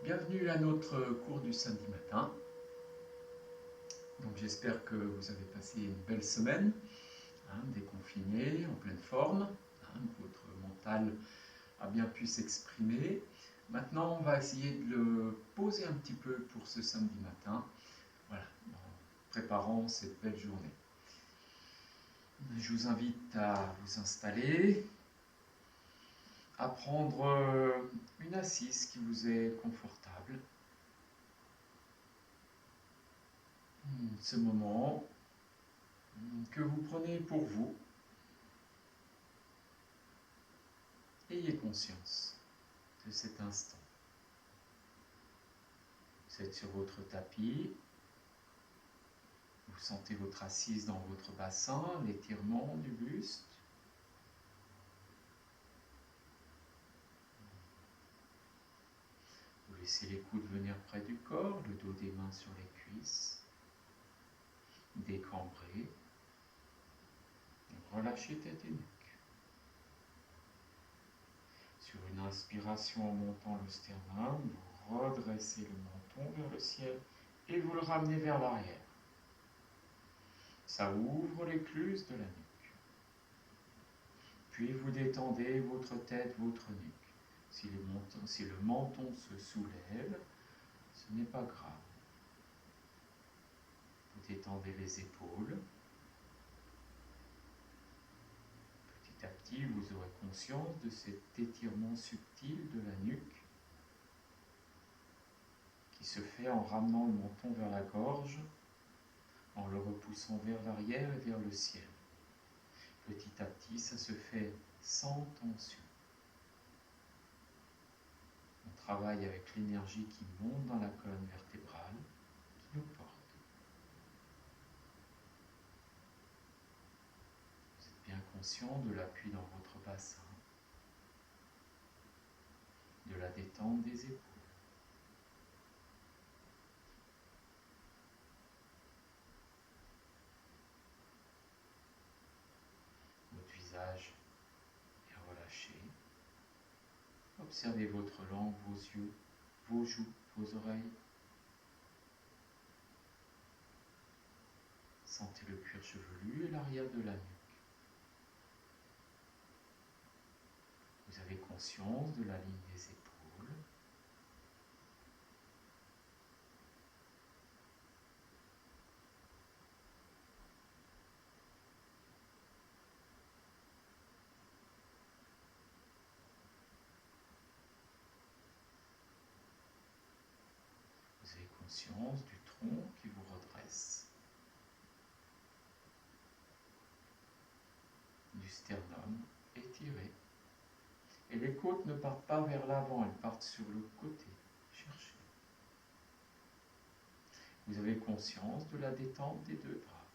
Bienvenue à notre cours du samedi matin. Donc j'espère que vous avez passé une belle semaine, déconfiné, en pleine forme, que votre mental a bien pu s'exprimer. Maintenant, on va essayer de le poser un petit peu pour ce samedi matin, voilà, en préparant cette belle journée. Je vous invite à vous installer, à prendre une assise qui vous est confortable. Ce moment que vous prenez pour vous, ayez conscience de cet instant. Vous êtes sur votre tapis, vous sentez votre assise dans votre bassin, l'étirement du buste. Vous laissez les coudes venir près du corps, le dos des mains sur les cuisses, décambré. Relâchez tête et nuque. Sur une inspiration en montant le sternum, vous redressez le menton vers le ciel et vous le ramenez vers l'arrière. Ça ouvre l'écluse de la nuque. Puis vous détendez votre tête, votre nuque. Si le menton se soulève, ce n'est pas grave. Vous détendez les épaules. Petit à petit, vous aurez conscience de cet étirement subtil de la nuque qui se fait en ramenant le menton vers la gorge, en le repoussant vers l'arrière et vers le ciel. Petit à petit, ça se fait sans tension. On travaille avec l'énergie qui monte dans la colonne vertébrale, qui nous porte. Vous êtes bien conscient de l'appui dans votre bassin, de la détente des épaules. Votre visage est relâché. Observez votre langue, vos yeux, vos joues, vos oreilles. Sentez le cuir chevelu et l'arrière de la nuque. Vous avez conscience de la ligne des épaules. Vous avez conscience du tronc qui vous redresse, du sternum étiré. Et les côtes ne partent pas vers l'avant, elles partent sur le côté. Cherchez. Vous avez conscience de la détente des deux bras.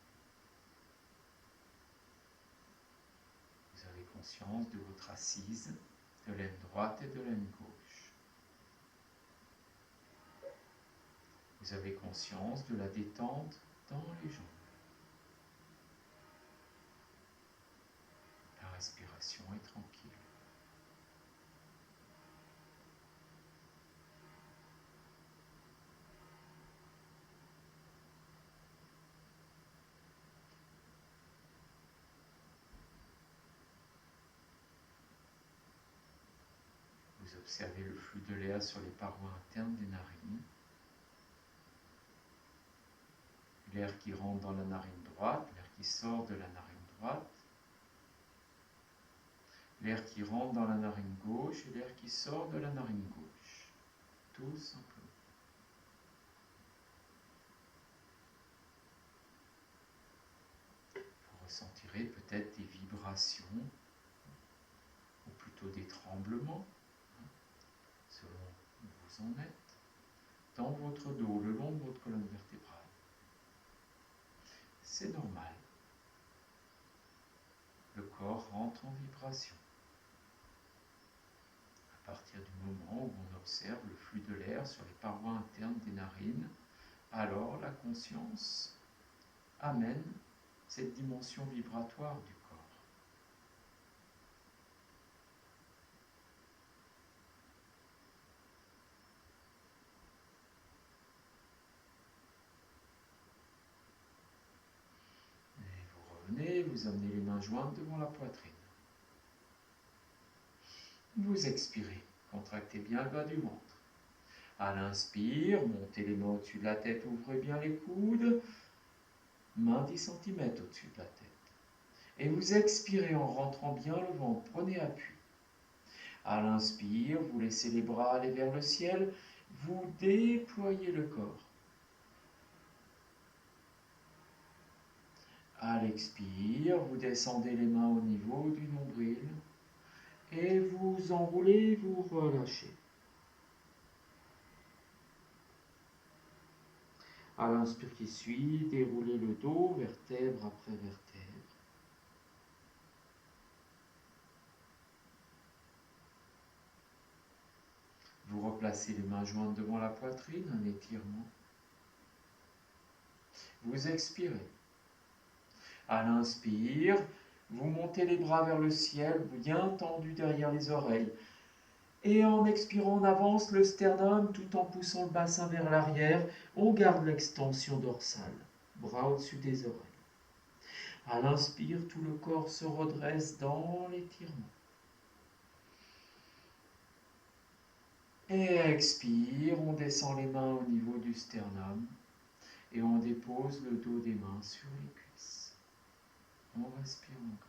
Vous avez conscience de votre assise, de l'aine droite et de l'aine gauche. Vous avez conscience de la détente dans les jambes. La respiration est tranquille. Vous observez le flux de l'air sur les parois internes des narines. L'air qui rentre dans la narine droite, l'air qui sort de la narine droite. L'air qui rentre dans la narine gauche et l'air qui sort de la narine gauche. Tout simplement. Vous ressentirez peut-être des vibrations, ou plutôt des tremblements, selon où vous en êtes, dans votre dos, le long de votre colonne vertébrale. C'est normal. Le corps rentre en vibration. À partir du moment où on observe le flux de l'air sur les parois internes des narines, alors la conscience amène cette dimension vibratoire du corps. vous amenez les mains jointes devant la poitrine. Vous expirez, contractez bien le bas du ventre. À l'inspire, montez les mains au-dessus de la tête, ouvrez bien les coudes, mains 10 cm au-dessus de la tête. Et vous expirez en rentrant bien le ventre, prenez appui. À l'inspire, vous laissez les bras aller vers le ciel, vous déployez le corps. À l'expire, vous descendez les mains au niveau du nombril et vous enroulez, vous relâchez. À l'inspire qui suit, déroulez le dos, vertèbre après vertèbre. Vous replacez les mains jointes devant la poitrine, un étirement. Vous expirez. À l'inspire, vous montez les bras vers le ciel, bien tendus derrière les oreilles. Et en expirant, on avance le sternum tout en poussant le bassin vers l'arrière. On garde l'extension dorsale, bras au-dessus des oreilles. À l'inspire, tout le corps se redresse dans l'étirement. Et expire, on descend les mains au niveau du sternum et on dépose le dos des mains sur les cuisses. On respire encore.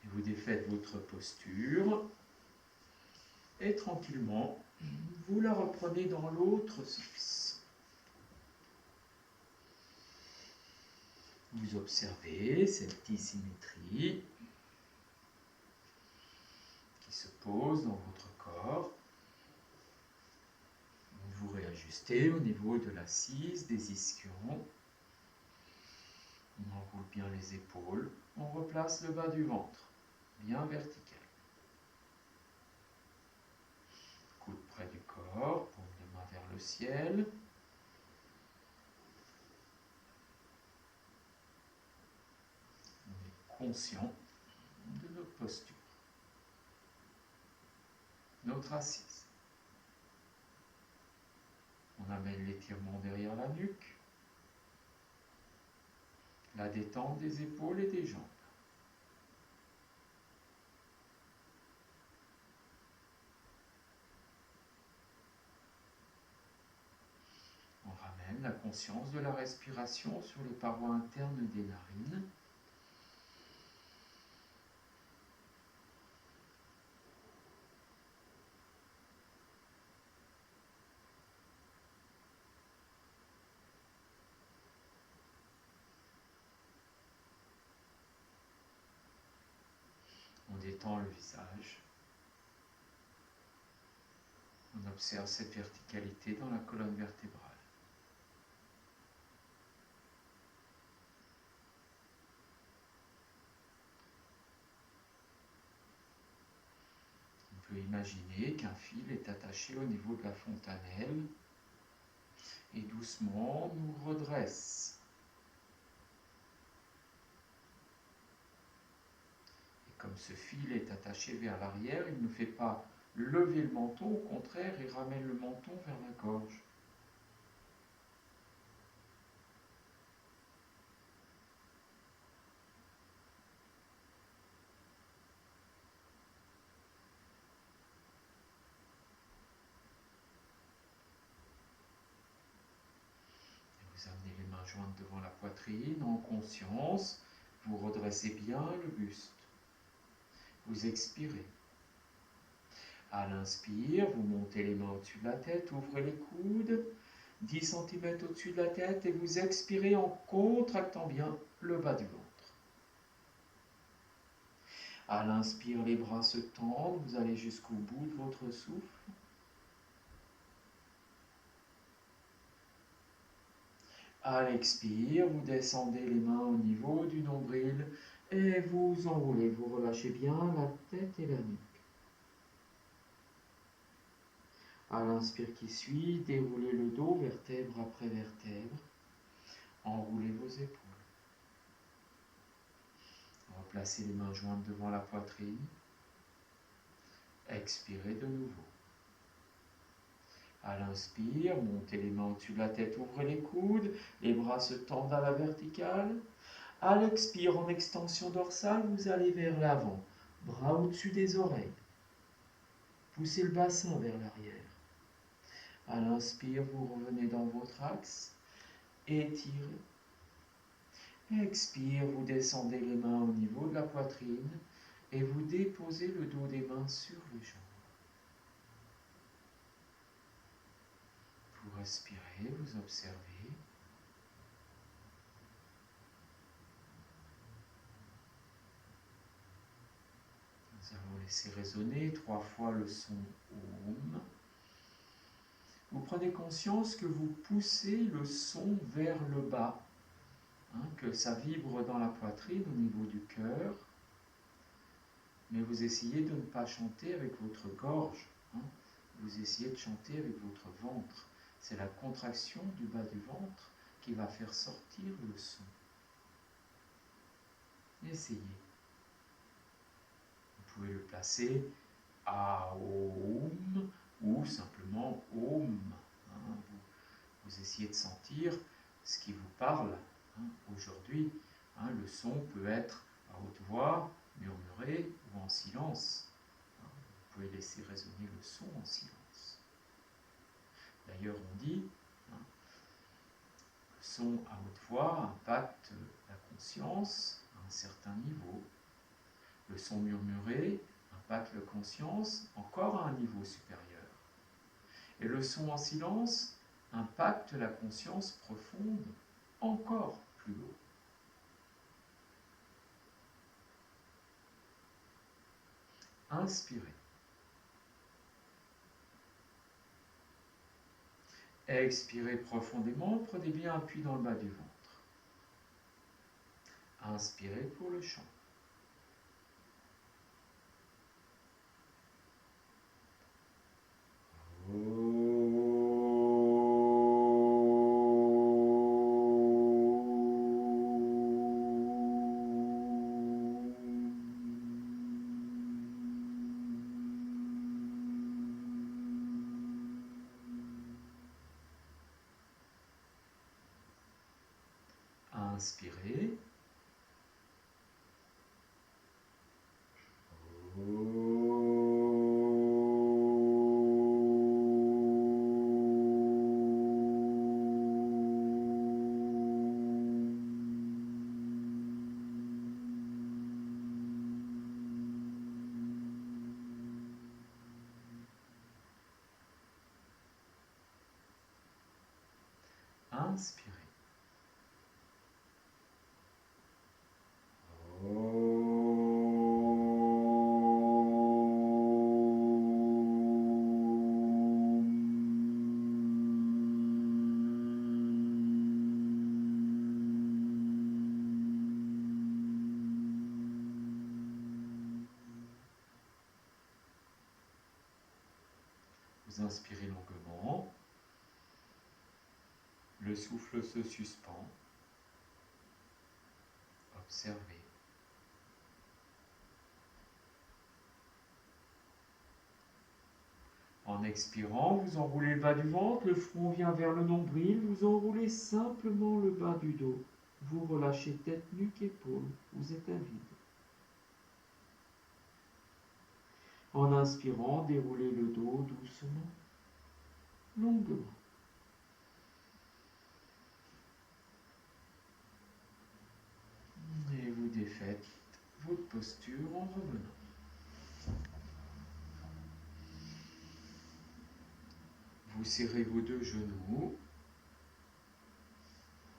Et vous défaites votre posture et tranquillement, vous la reprenez dans l'autre sens. Vous observez cette dissymétrie qui se pose dans votre corps. Vous réajustez au niveau de l'assise, des ischions. On enroule bien les épaules. On replace le bas du ventre, bien vertical. Coude près du corps, paume de main vers le ciel. On est conscient de notre posture, notre assise. On amène l'étirement derrière la nuque, la détente des épaules et des jambes. On ramène la conscience de la respiration sur les parois internes des narines. On détend le visage. On observe cette verticalité dans la colonne vertébrale. On peut imaginer qu'un fil est attaché au niveau de la fontanelle et doucement nous redresse. Et comme ce fil est attaché vers l'arrière, il ne fait pas lever le menton, au contraire, il ramène le menton vers la gorge. Vous amenez les mains jointes devant la poitrine, en conscience, vous redressez bien le buste. Vous expirez. À l'inspire, vous montez les mains au-dessus de la tête, ouvrez les coudes, 10 cm au-dessus de la tête, et vous expirez en contractant bien le bas du ventre. À l'inspire, les bras se tendent, vous allez jusqu'au bout de votre souffle. À l'expire, vous descendez les mains au niveau du nombril et vous enroulez, vous relâchez bien la tête et la nuque. À l'inspire qui suit, déroulez le dos, vertèbre après vertèbre. Enroulez vos épaules. Replacez les mains jointes devant la poitrine. Expirez de nouveau. À l'inspire, montez les mains au-dessus de la tête, ouvrez les coudes, les bras se tendent à la verticale. À l'expire, en extension dorsale, vous allez vers l'avant, bras au-dessus des oreilles. Poussez le bassin vers l'arrière. À l'inspire, vous revenez dans votre axe, étirez. Expire, vous descendez les mains au niveau de la poitrine et vous déposez le dos des mains sur les jambes. Vous respirez, vous observez. Nous allons laisser résonner 3 fois le son OM. Vous prenez conscience que vous poussez le son vers le bas, que ça vibre dans la poitrine au niveau du cœur, mais vous essayez de ne pas chanter avec votre gorge, vous essayez de chanter avec votre ventre. C'est la contraction du bas du ventre qui va faire sortir le son. Essayez. Vous pouvez le placer à Om ou simplement Om. Vous essayez de sentir ce qui vous parle. Aujourd'hui, le son peut être à haute voix, murmuré ou en silence. Vous pouvez laisser résonner le son en silence. D'ailleurs, on dit, le son à haute voix impacte la conscience à un certain niveau. Le son murmuré impacte la conscience encore à un niveau supérieur. Et le son en silence impacte la conscience profonde encore plus haut. Inspirez. Expirez profondément, prenez bien appui dans le bas du ventre. Inspirez pour le chant. Inspirez. Inspirez. Vous inspirez longuement. Le souffle se suspend. Observez. En expirant, vous enroulez le bas du ventre, le front vient vers le nombril, vous enroulez simplement le bas du dos. Vous relâchez tête, nuque, épaules, vous êtes à vide. En inspirant, déroulez le dos doucement, longuement. Et vous défaites votre posture en revenant. Vous serrez vos deux genoux,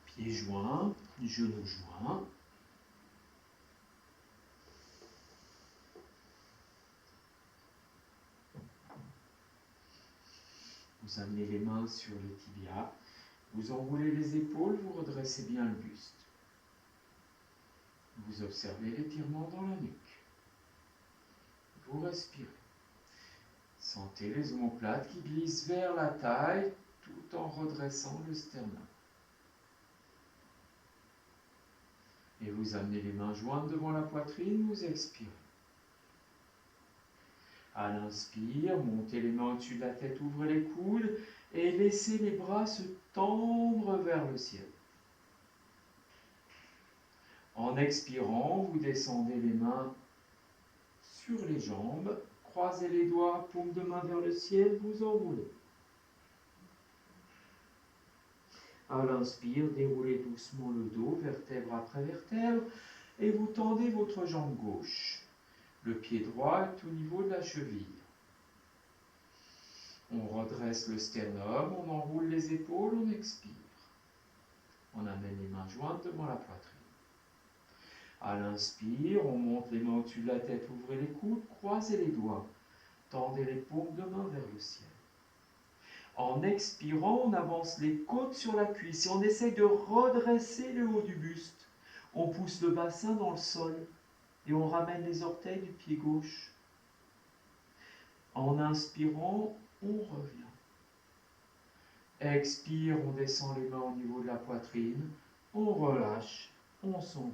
pieds joints, genoux joints. Vous amenez les mains sur les tibias, vous enroulez les épaules, vous redressez bien le buste. Vous observez l'étirement dans la nuque. Vous respirez. Sentez les omoplates qui glissent vers la taille tout en redressant le sternum. Et vous amenez les mains jointes devant la poitrine, vous expirez. À l'inspire, montez les mains au-dessus de la tête, ouvrez les coudes et laissez les bras se tendre vers le ciel. En expirant, vous descendez les mains sur les jambes, croisez les doigts, paume de main vers le ciel, vous enroulez. À l'inspire, déroulez doucement le dos, vertèbre après vertèbre, et vous tendez votre jambe gauche. Le pied droit est au niveau de la cheville. On redresse le sternum, on enroule les épaules, on expire. On amène les mains jointes devant la poitrine. À l'inspire, on monte les mains au-dessus de la tête, ouvrez les coudes, croisez les doigts. Tendez les paumes de main vers le ciel. En expirant, on avance les côtes sur la cuisse et on essaye de redresser le haut du buste. On pousse le bassin dans le sol et on ramène les orteils du pied gauche. En inspirant, on revient. Expire, on descend les mains au niveau de la poitrine, on relâche, on s'enroule.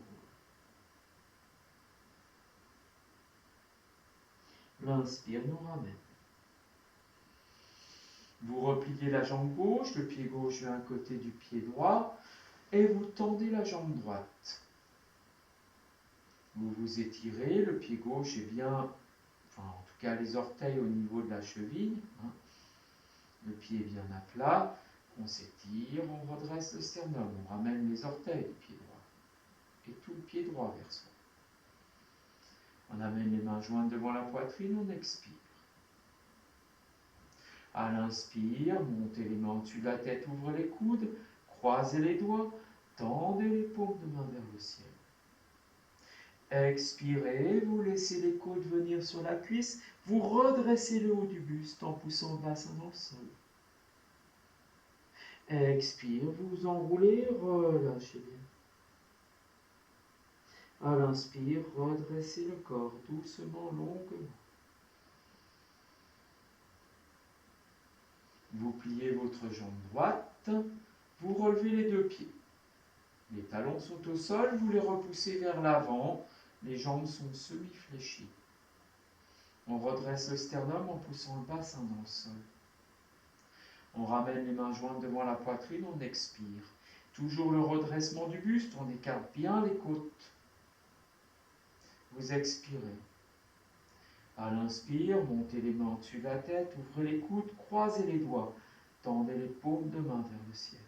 L'inspire nous ramène. Vous repliez la jambe gauche, le pied gauche vient à côté du pied droit, et vous tendez la jambe droite. Vous vous étirez, le pied gauche est bien, en tout cas les orteils au niveau de la cheville, le pied est bien à plat, on s'étire, on redresse le sternum, on ramène les orteils du pied droit, et tout le pied droit vers soi. On amène les mains jointes devant la poitrine, on expire. À l'inspire, montez les mains au-dessus de la tête, ouvrez les coudes, croisez les doigts, tendez les paumes de main vers le ciel. Expirez, vous laissez les côtes venir sur la cuisse, vous redressez le haut du buste en poussant le bassin dans le sol. Expire, vous enroulez, relâchez bien. À l'inspire, redressez le corps doucement, longuement. Vous pliez votre jambe droite, vous relevez les deux pieds. Les talons sont au sol, vous les repoussez vers l'avant, les jambes sont semi-fléchies. On redresse le sternum en poussant le bassin dans le sol. On ramène les mains jointes devant la poitrine, on expire. Toujours le redressement du buste, on écarte bien les côtes. Vous expirez. À l'inspire, montez les mains au-dessus de la tête, ouvrez les coudes, croisez les doigts, tendez les paumes de main vers le ciel.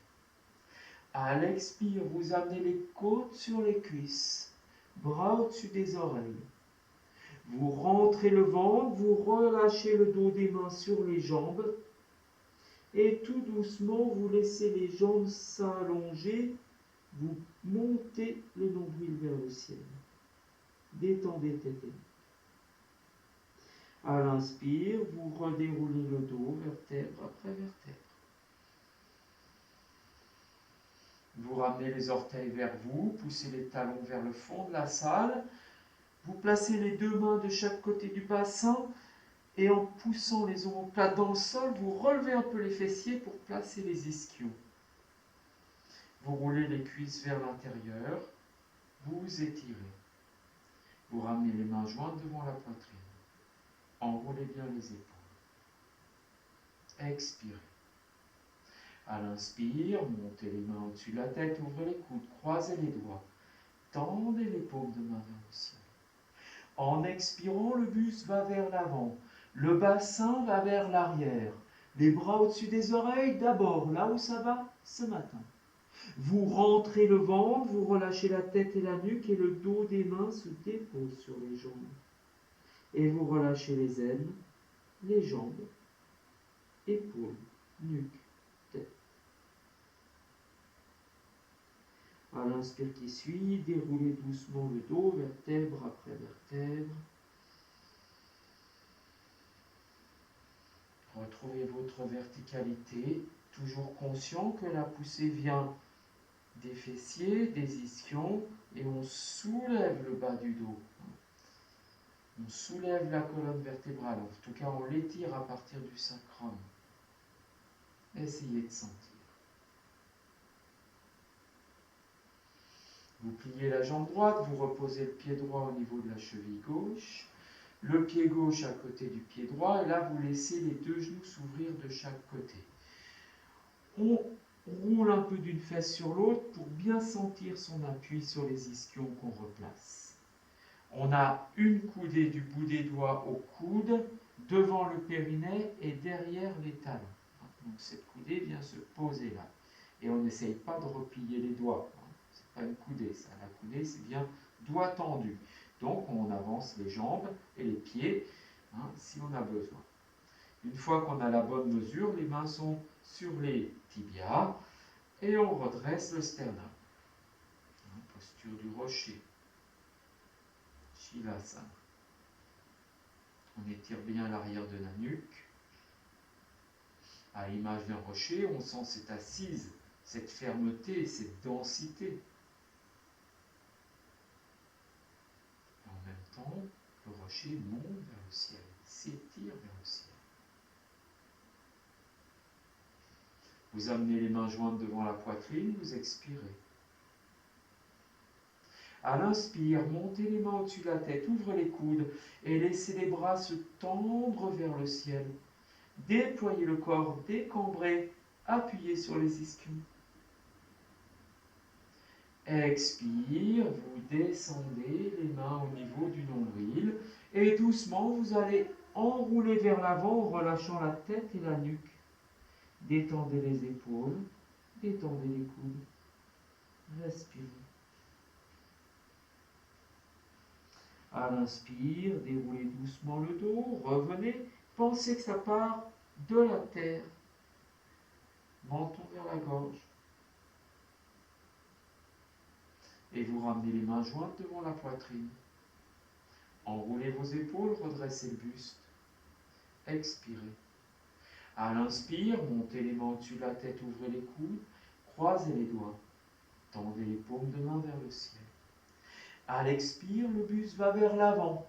À l'expire, vous amenez les côtes sur les cuisses, bras au-dessus des oreilles. Vous rentrez le ventre, vous relâchez le dos des mains sur les jambes et tout doucement, vous laissez les jambes s'allonger, vous montez le nombril vers le ciel. Détendez tête et mains. À l'inspire, vous redéroulez le dos, vertèbre après vertèbre. Vous ramenez les orteils vers vous, poussez les talons vers le fond de la salle. Vous placez les deux mains de chaque côté du bassin et en poussant les omoplates dans le sol, vous relevez un peu les fessiers pour placer les ischions. Vous roulez les cuisses vers l'intérieur, vous étirez. Vous ramenez les mains jointes devant la poitrine. Enroulez bien les épaules. Expirez. À l'inspire, montez les mains au-dessus de la tête, ouvrez les coudes, croisez les doigts. Tendez les paumes de main vers le ciel. En expirant, le buste va vers l'avant. Le bassin va vers l'arrière. Les bras au-dessus des oreilles, d'abord, là où ça va, ce matin. Vous rentrez le ventre, vous relâchez la tête et la nuque et le dos des mains se dépose sur les jambes. Et vous relâchez les ailes, les jambes, épaules, nuque, tête. À l'inspire qui suit, déroulez doucement le dos, vertèbre après vertèbre. Retrouvez votre verticalité, toujours conscient que la poussée vient des fessiers, des ischions, et on soulève le bas du dos. On soulève la colonne vertébrale, en tout cas on l'étire à partir du sacrum. Essayez de sentir. Vous pliez la jambe droite, vous reposez le pied droit au niveau de la cheville gauche, le pied gauche à côté du pied droit, et là vous laissez les deux genoux s'ouvrir de chaque côté. On roule un peu d'une fesse sur l'autre pour bien sentir son appui sur les ischions qu'on replace. On a une coudée du bout des doigts au coude, devant le périnée et derrière les talons. Donc cette coudée vient se poser là. Et on n'essaye pas de replier les doigts. Ce n'est pas une coudée, ça. La coudée, c'est bien doigt tendu. Donc on avance les jambes et les pieds si on a besoin. Une fois qu'on a la bonne mesure, les mains sont sur les tibias et on redresse le sternum. Posture du rocher. Shilasana. On étire bien l'arrière de la nuque. À l'image d'un rocher, on sent cette assise, cette fermeté, cette densité. Et en même temps, le rocher monte vers le ciel, s'étire vers le ciel. Vous amenez les mains jointes devant la poitrine, vous expirez. À l'inspire, montez les mains au-dessus de la tête, ouvrez les coudes et laissez les bras se tendre vers le ciel. Déployez le corps, décambrez, appuyez sur les ischions. Expire, vous descendez les mains au niveau du nombril et doucement vous allez enrouler vers l'avant en relâchant la tête et la nuque. Détendez les épaules, détendez les coudes, respirez. À l'inspire, déroulez doucement le dos, revenez, pensez que ça part de la terre, menton vers la gorge. Et vous ramenez les mains jointes devant la poitrine. Enroulez vos épaules, redressez le buste. Expirez. À l'inspire, montez les mains au-dessus de la tête, ouvrez les coudes, croisez les doigts. Tendez les paumes de main vers le ciel. À l'expire, le buste va vers l'avant.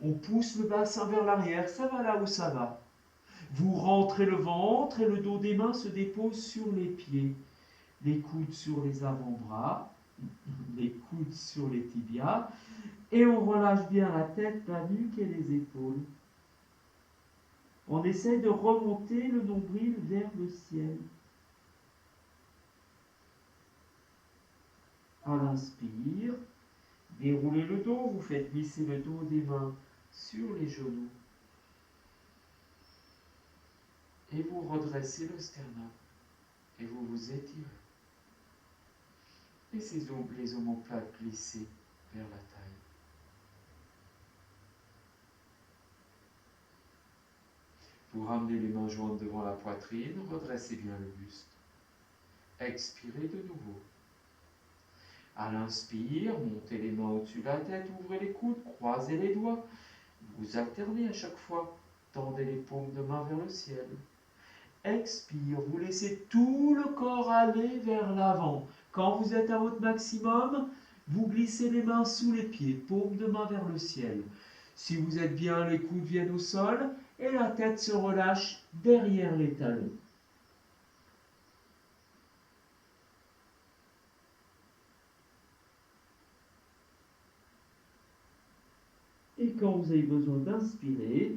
On pousse le bassin vers l'arrière, ça va là où ça va. Vous rentrez le ventre et le dos des mains se dépose sur les pieds. Les coudes sur les avant-bras, les coudes sur les tibias, et on relâche bien la tête, la nuque et les épaules. On essaie de remonter le nombril vers le ciel. À l'inspire, déroulez le dos, vous faites glisser le dos des mains sur les genoux. Et vous redressez le sternum. Et vous vous étirez. Laissez les omoplates glisser vers la taille. Vous ramenez les mains jointes devant la poitrine, redressez bien le buste. Expirez de nouveau. À l'inspire, montez les mains au-dessus de la tête, ouvrez les coudes, croisez les doigts. Vous alternez à chaque fois. Tendez les paumes de main vers le ciel. Expire, vous laissez tout le corps aller vers l'avant. Quand vous êtes à votre maximum, vous glissez les mains sous les pieds, paumes de main vers le ciel. Si vous êtes bien, les coudes viennent au sol et la tête se relâche derrière les talons. Et quand vous avez besoin d'inspirer,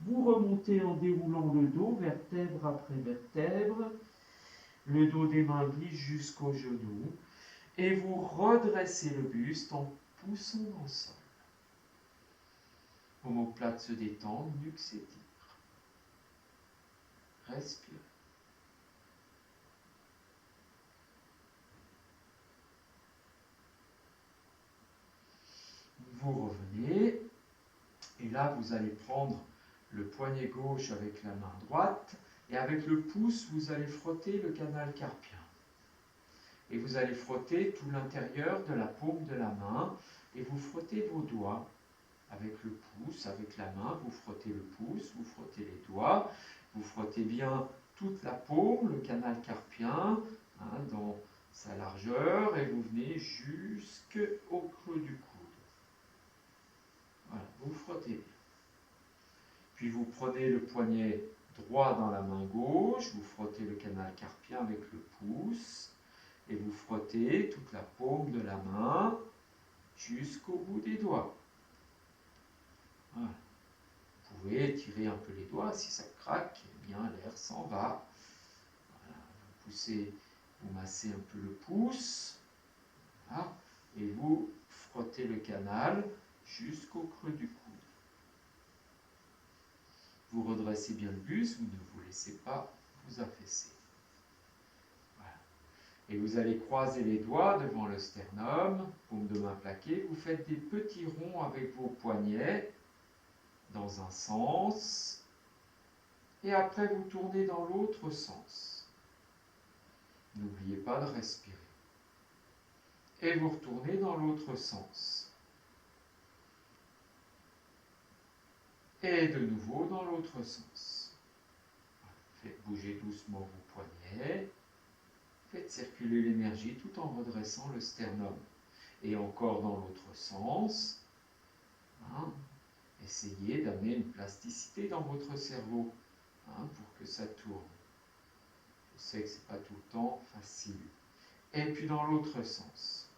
vous remontez en déroulant le dos, vertèbre après vertèbre. Le dos des mains glisse jusqu'aux genoux. Et vous redressez le buste en poussant dans le sol. Omoplate se détend, nuque s'étire. Respire. Vous revenez. Et là, vous allez prendre le poignet gauche avec la main droite. Et avec le pouce, vous allez frotter le canal carpien. Et vous allez frotter tout l'intérieur de la paume de la main. Et vous frottez vos doigts. Avec le pouce, avec la main, vous frottez le pouce, vous frottez les doigts, vous frottez bien toute la paume, le canal carpien, dans sa largeur, et vous venez jusqu'au creux du coude. Voilà, vous frottez bien. Puis vous prenez le poignet droit dans la main gauche, vous frottez le canal carpien avec le pouce, et vous frottez toute la paume de la main jusqu'au bout des doigts. Voilà. Vous pouvez étirer un peu les doigts, si ça craque, eh bien l'air s'en va. Voilà. Vous poussez, vous massez un peu le pouce, voilà, et vous frottez le canal jusqu'au creux du coude. Vous redressez bien le buste, vous ne vous laissez pas vous affaisser. Voilà. Et vous allez croiser les doigts devant le sternum, paume de main plaquée. Vous faites des petits ronds avec vos poignets dans un sens. Et après, vous tournez dans l'autre sens. N'oubliez pas de respirer. Et vous retournez dans l'autre sens. Et de nouveau dans l'autre sens. Faites bouger doucement vos poignets. Faites circuler l'énergie tout en redressant le sternum. Et encore dans l'autre sens. Hein, essayez d'amener une plasticité dans votre cerveau, hein, pour que ça tourne. Je sais que ce n'est pas tout le temps facile. Et puis dans l'autre sens.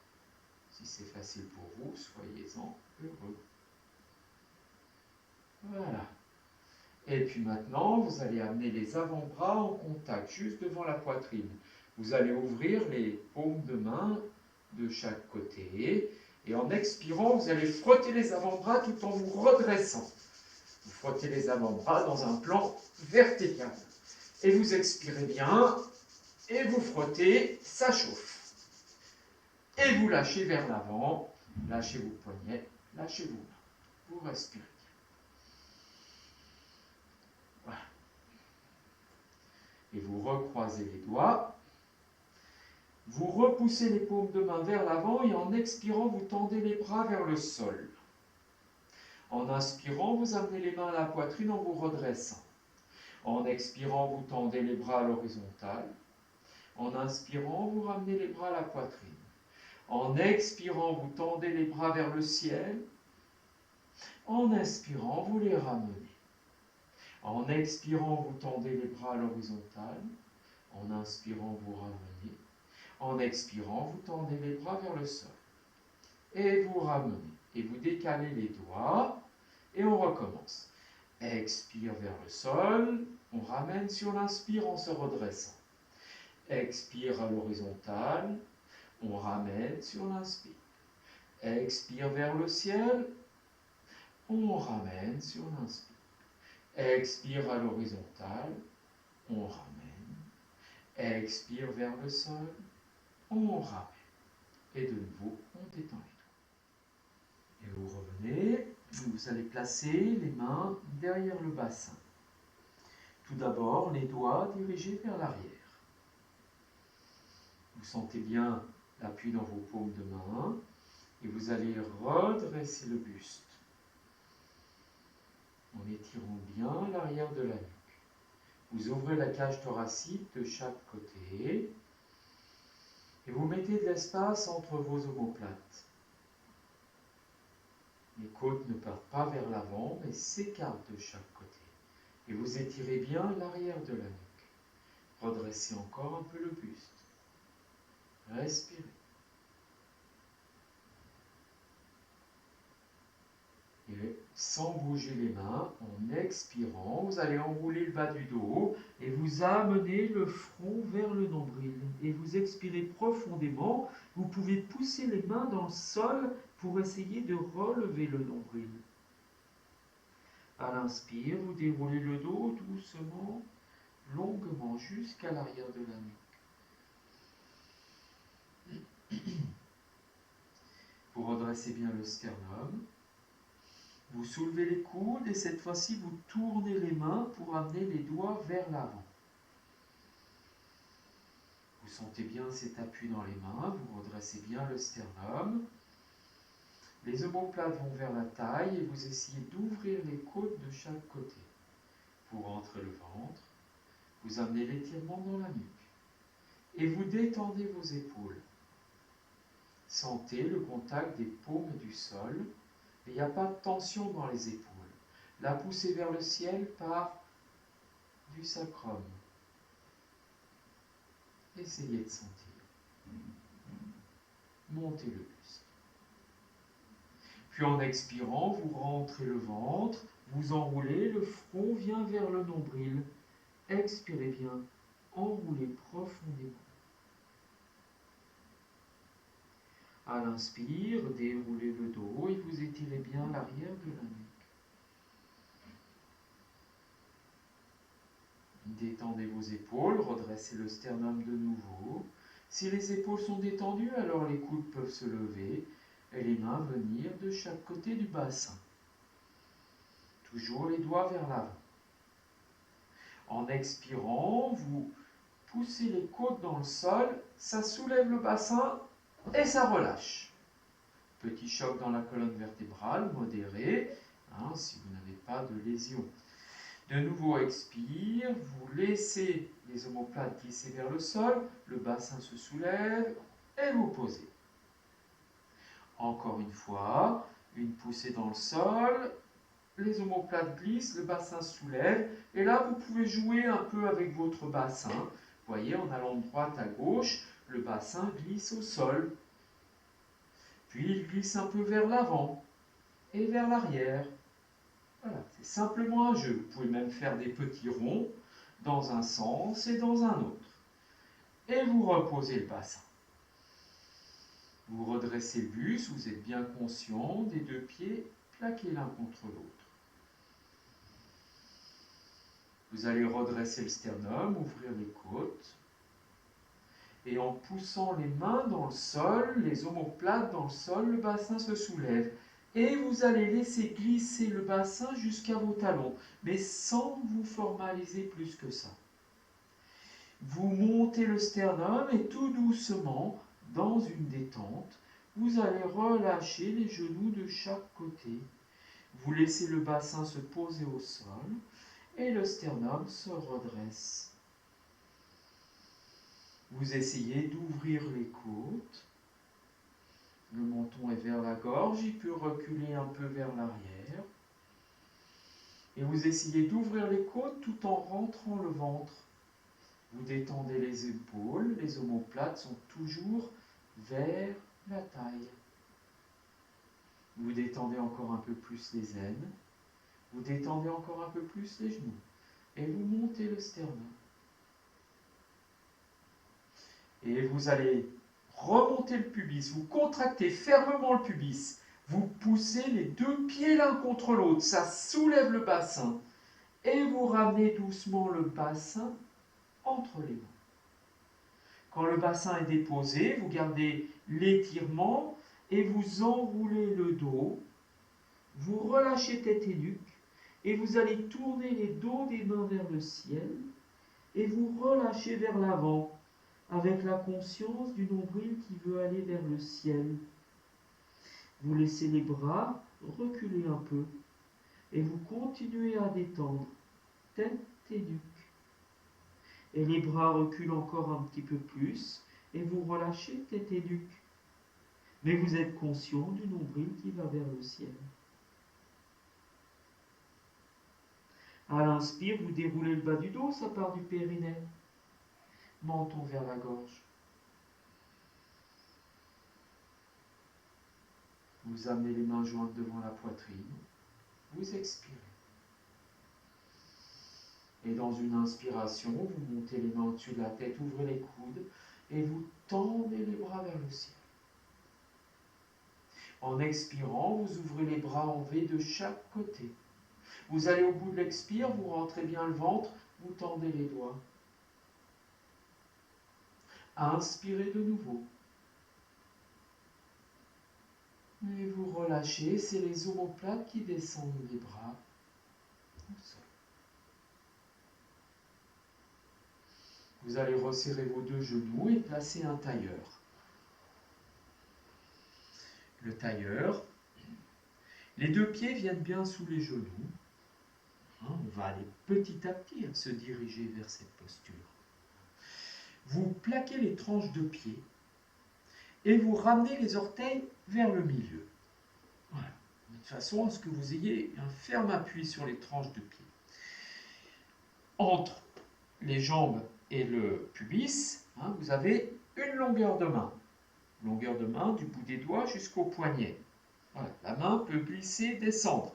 Si c'est facile pour vous, soyez-en heureux. Voilà. Et puis maintenant, vous allez amener les avant-bras en contact, juste devant la poitrine. Vous allez ouvrir les paumes de main de chaque côté. Et en expirant, vous allez frotter les avant-bras tout en vous redressant. Vous frottez les avant-bras dans un plan vertical. Et vous expirez bien. Et vous frottez, ça chauffe. Et vous lâchez vers l'avant. Lâchez vos poignets, lâchez vos mains. Vous respirez. Voilà. Et vous recroisez les doigts. Vous repoussez les paumes de main vers l'avant et en expirant, vous tendez les bras vers le sol. En inspirant, vous amenez les mains à la poitrine en vous redressant. En expirant, vous tendez les bras à l'horizontale. En inspirant, vous ramenez les bras à la poitrine. En expirant, vous tendez les bras vers le ciel. En inspirant, vous les ramenez. En expirant, vous tendez les bras à l'horizontale. En inspirant, vous ramenez. En expirant, vous tendez les bras vers le sol. Et vous ramenez. Et vous décalez les doigts. Et on recommence. Expire vers le sol. On ramène sur l'inspire en se redressant. Expire à l'horizontale. On ramène sur l'inspire. Expire vers le ciel. On ramène sur l'inspire. Expire à l'horizontale. On ramène. Expire vers le sol. On ramène. Et de nouveau, on détend les doigts. Et vous revenez. Vous allez placer les mains derrière le bassin. Tout d'abord, les doigts dirigés vers l'arrière. Vous sentez bien l'appui dans vos paumes de main. Et vous allez redresser le buste en étirant bien l'arrière de la nuque. Vous ouvrez la cage thoracique de chaque côté et vous mettez de l'espace entre vos omoplates. Les côtes ne partent pas vers l'avant mais s'écartent de chaque côté. Et vous étirez bien l'arrière de la nuque. Redressez encore un peu le buste. Respirez. Et sans bouger les mains, en expirant, vous allez enrouler le bas du dos et vous amenez le front vers le nombril. Et vous expirez profondément. Vous pouvez pousser les mains dans le sol pour essayer de relever le nombril. À l'inspire, vous déroulez le dos doucement, longuement, jusqu'à l'arrière de la nuque. Vous redressez bien le sternum. Vous soulevez les coudes et cette fois-ci, vous tournez les mains pour amener les doigts vers l'avant. Vous sentez bien cet appui dans les mains, vous redressez bien le sternum. Les omoplates vont vers la taille et vous essayez d'ouvrir les côtes de chaque côté. Vous rentrez le ventre, vous amenez l'étirement dans la nuque et vous détendez vos épaules. Sentez le contact des paumes du sol. Il n'y a pas de tension dans les épaules. La poussée vers le ciel part du sacrum. Essayez de sentir. Montez le buste. Puis en expirant, vous rentrez le ventre, vous enroulez, le front vient vers le nombril. Expirez bien, enroulez profondément. À l'inspire, déroulez le dos et vous étirez bien l'arrière de la nuque. Détendez vos épaules, redressez le sternum de nouveau. Si les épaules sont détendues, alors les coudes peuvent se lever et les mains venir de chaque côté du bassin. Toujours les doigts vers l'avant. En expirant, vous poussez les côtes dans le sol, ça soulève le bassin et ça relâche. Petit choc dans la colonne vertébrale, modéré, si vous n'avez pas de lésion. De nouveau, expire, vous laissez les omoplates glisser vers le sol, le bassin se soulève et vous posez. Encore une fois, une poussée dans le sol, les omoplates glissent, le bassin se soulève, et là vous pouvez jouer un peu avec votre bassin. Vous voyez, en allant de droite à gauche, le bassin glisse au sol. Puis il glisse un peu vers l'avant et vers l'arrière. Voilà, c'est simplement un jeu. Vous pouvez même faire des petits ronds dans un sens et dans un autre. Et vous reposez le bassin. Vous redressez le buste, vous êtes bien conscient des deux pieds plaqués l'un contre l'autre. Vous allez redresser le sternum, ouvrir les côtes. Et en poussant les mains dans le sol, les omoplates dans le sol, le bassin se soulève. Et vous allez laisser glisser le bassin jusqu'à vos talons, mais sans vous formaliser plus que ça. Vous montez le sternum et tout doucement, dans une détente, vous allez relâcher les genoux de chaque côté. Vous laissez le bassin se poser au sol et le sternum se redresse. Vous essayez d'ouvrir les côtes. Le menton est vers la gorge, il peut reculer un peu vers l'arrière. Et vous essayez d'ouvrir les côtes tout en rentrant le ventre. Vous détendez les épaules, les omoplates sont toujours vers la taille. Vous détendez encore un peu plus les aines. Vous détendez encore un peu plus les genoux. Et vous montez le sternum. Et vous allez remonter le pubis, vous contractez fermement le pubis, vous poussez les deux pieds l'un contre l'autre, ça soulève le bassin, et vous ramenez doucement le bassin entre les mains. Quand le bassin est déposé, vous gardez l'étirement et vous enroulez le dos, vous relâchez tête et nuque, et vous allez tourner les dos des mains vers le ciel, et vous relâchez vers l'avant, avec la conscience du nombril qui veut aller vers le ciel. Vous laissez les bras reculer un peu et vous continuez à détendre tête et nuque. Et les bras reculent encore un petit peu plus et vous relâchez tête et nuque. Mais vous êtes conscient du nombril qui va vers le ciel. À l'inspire, vous déroulez le bas du dos, ça part du périnée. Menton vers la gorge. Vous amenez les mains jointes devant la poitrine. Vous expirez. Et dans une inspiration, vous montez les mains au-dessus de la tête, ouvrez les coudes et vous tendez les bras vers le ciel. En expirant, vous ouvrez les bras en V de chaque côté. Vous allez au bout de l'expire, vous rentrez bien le ventre, vous tendez les doigts. Inspirez de nouveau. Et vous relâchez, c'est les omoplates qui descendent les bras au sol. Vous allez resserrer vos deux genoux et placer un tailleur. Le tailleur, les deux pieds viennent bien sous les genoux. On va aller petit à petit se diriger vers cette posture. Vous plaquez les tranches de pied et vous ramenez les orteils vers le milieu. Voilà. De façon à ce que vous ayez un ferme appui sur les tranches de pied. Entre les jambes et le pubis, vous avez une longueur de main. Longueur de main du bout des doigts jusqu'au poignet. Voilà, la main peut glisser, descendre.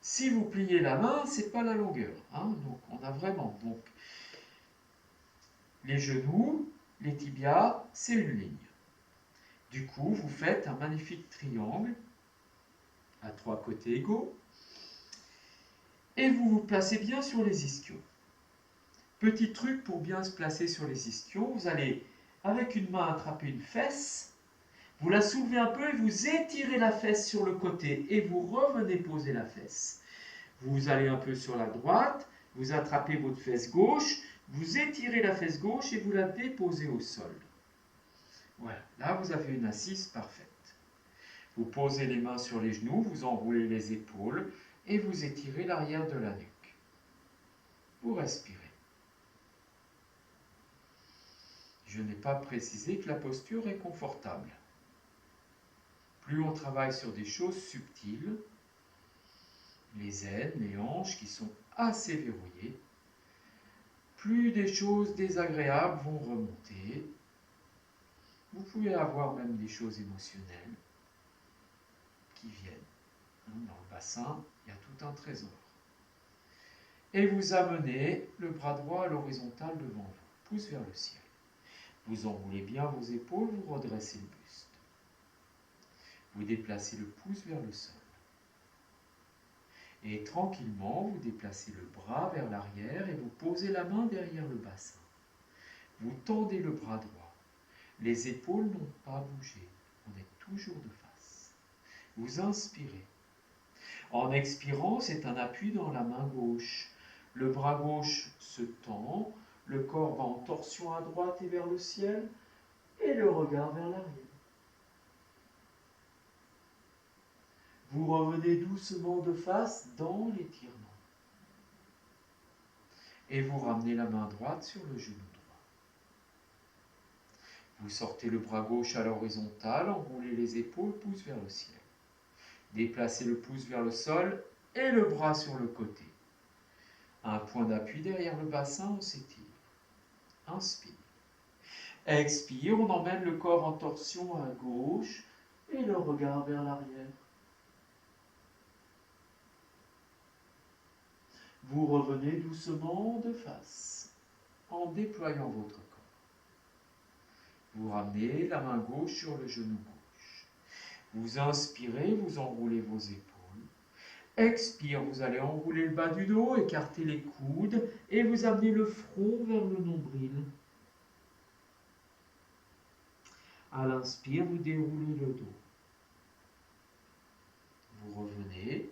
Si vous pliez la main, c'est pas la longueur. Hein, donc on a vraiment donc les genoux, les tibias, c'est une ligne. Du coup, vous faites un magnifique triangle à 3 côtés égaux et vous vous placez bien sur les ischios. Petit truc pour bien se placer sur les ischios, vous allez avec une main attraper une fesse, vous la soulevez un peu et vous étirez la fesse sur le côté et vous revenez poser la fesse. Vous allez un peu sur la droite, vous attrapez votre fesse gauche, vous étirez la fesse gauche et vous la déposez au sol. Voilà, là vous avez une assise parfaite. Vous posez les mains sur les genoux, vous enroulez les épaules et vous étirez l'arrière de la nuque. Vous respirez. Je n'ai pas précisé que la posture est confortable. Plus on travaille sur des choses subtiles, les aines, les hanches qui sont assez verrouillées, plus des choses désagréables vont remonter. Vous pouvez avoir même des choses émotionnelles qui viennent. Dans le bassin, il y a tout un trésor. Et vous amenez le bras droit à l'horizontale devant vous, pouce vers le ciel. Vous enroulez bien vos épaules, vous redressez le buste. Vous déplacez le pouce vers le sol. Et tranquillement, vous déplacez le bras vers l'arrière et vous posez la main derrière le bassin. Vous tendez le bras droit. Les épaules n'ont pas bougé. On est toujours de face. Vous inspirez. En expirant, c'est un appui dans la main gauche. Le bras gauche se tend, le corps va en torsion à droite et vers le ciel, et le regard vers l'arrière. Vous revenez doucement de face dans l'étirement. Et vous ramenez la main droite sur le genou droit. Vous sortez le bras gauche à l'horizontale, enroulez les épaules, pouce vers le ciel. Déplacez le pouce vers le sol et le bras sur le côté. Un point d'appui derrière le bassin, on s'étire. Inspire. Expire, on emmène le corps en torsion à gauche et le regard vers l'arrière. Vous revenez doucement de face en déployant votre corps. Vous ramenez la main gauche sur le genou gauche. Vous inspirez, vous enroulez vos épaules. Expire, vous allez enrouler le bas du dos, écarter les coudes et vous amenez le front vers le nombril. À l'inspire, vous déroulez le dos. Vous revenez.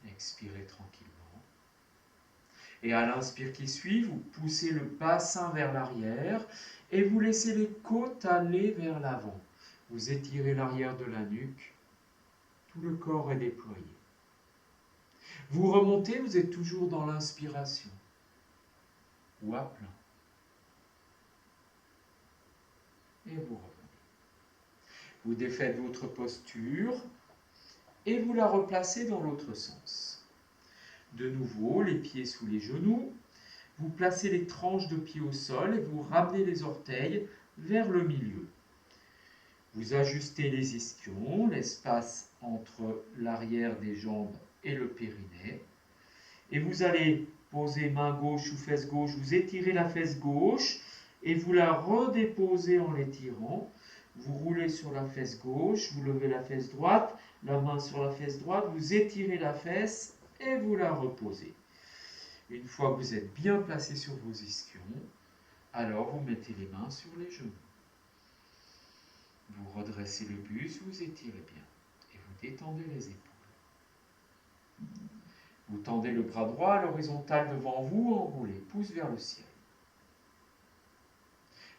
Expirez tranquillement. Et à l'inspire qui suit, vous poussez le bassin vers l'arrière et vous laissez les côtes aller vers l'avant. Vous étirez l'arrière de la nuque. Tout le corps est déployé. Vous remontez, vous êtes toujours dans l'inspiration ou à plein. Et vous revenez. Vous défaites votre posture et vous la replacez dans l'autre sens. De nouveau, les pieds sous les genoux. Vous placez les tranches de pieds au sol et vous ramenez les orteils vers le milieu. Vous ajustez les ischions, l'espace entre l'arrière des jambes et le périnée. Et vous allez poser main gauche ou fesse gauche, vous étirez la fesse gauche et vous la redéposez en l'étirant. Vous roulez sur la fesse gauche, vous levez la fesse droite, la main sur la fesse droite, vous étirez la fesse et vous la reposez. Une fois que vous êtes bien placé sur vos ischions, alors vous mettez les mains sur les genoux. Vous redressez le buste, vous étirez bien et vous détendez les épaules. Vous tendez le bras droit à l'horizontale devant vous, enroulez, pouce vers le ciel.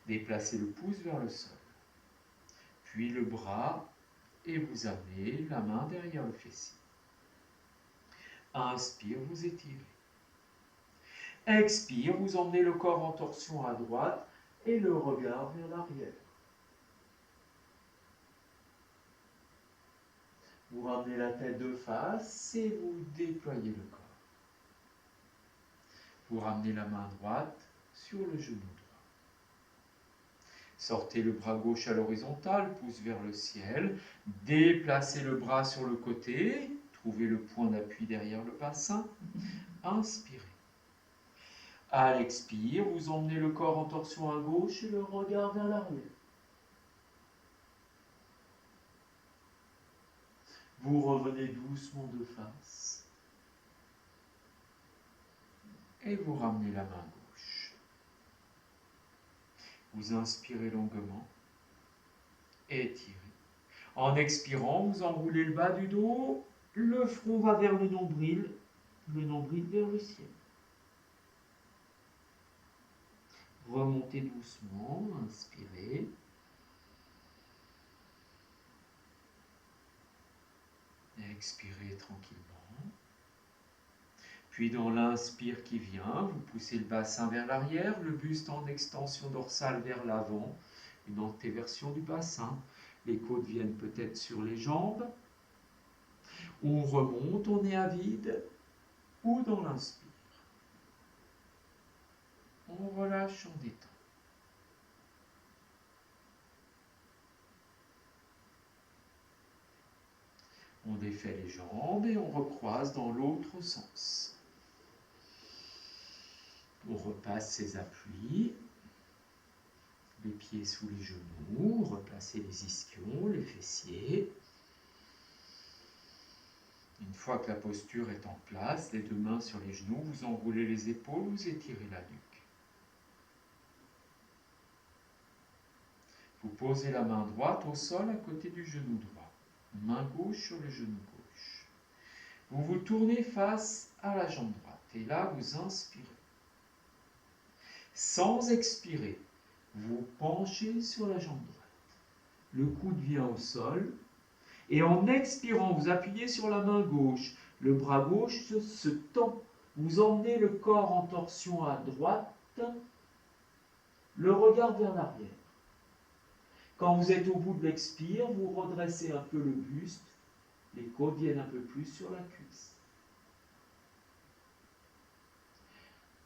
Déplacez le pouce vers le sol. Puis le bras et vous amenez la main derrière le fessier. Inspire, vous étirez. Expire, vous emmenez le corps en torsion à droite et le regard vers l'arrière. Vous ramenez la tête de face et vous déployez le corps. Vous ramenez la main droite sur le genou droit. Sortez le bras gauche à l'horizontale, pouce vers le ciel. Déplacez le bras sur le côté. Trouvez le point d'appui derrière le bassin. Inspirez. À l'expire, vous emmenez le corps en torsion à gauche et le regard vers l'arrière. Vous revenez doucement de face. Et vous ramenez la main gauche. Vous inspirez longuement. Étirez. En expirant, vous enroulez le bas du dos. Le front va vers le nombril vers le ciel. Remontez doucement, inspirez. Expirez tranquillement. Puis dans l'inspire qui vient, vous poussez le bassin vers l'arrière, le buste en extension dorsale vers l'avant, une antéversion du bassin. Les côtes viennent peut-être sur les jambes. On remonte, on est à vide, ou dans l'inspire. On relâche, on détend. On défait les jambes et on recroise dans l'autre sens. On repasse ses appuis, les pieds sous les genoux, replacez les ischions, les fessiers. Une fois que la posture est en place, les deux mains sur les genoux, vous enroulez les épaules, vous étirez la nuque. Vous posez la main droite au sol à côté du genou droit. Main gauche sur le genou gauche. Vous vous tournez face à la jambe droite. Et là, vous inspirez. Sans expirer, vous penchez sur la jambe droite. Le coude vient au sol. Et en expirant, vous appuyez sur la main gauche. Le bras gauche se tend. Vous emmenez le corps en torsion à droite. Le regard vers l'arrière. Quand vous êtes au bout de l'expire, vous redressez un peu le buste. Les côtes viennent un peu plus sur la cuisse.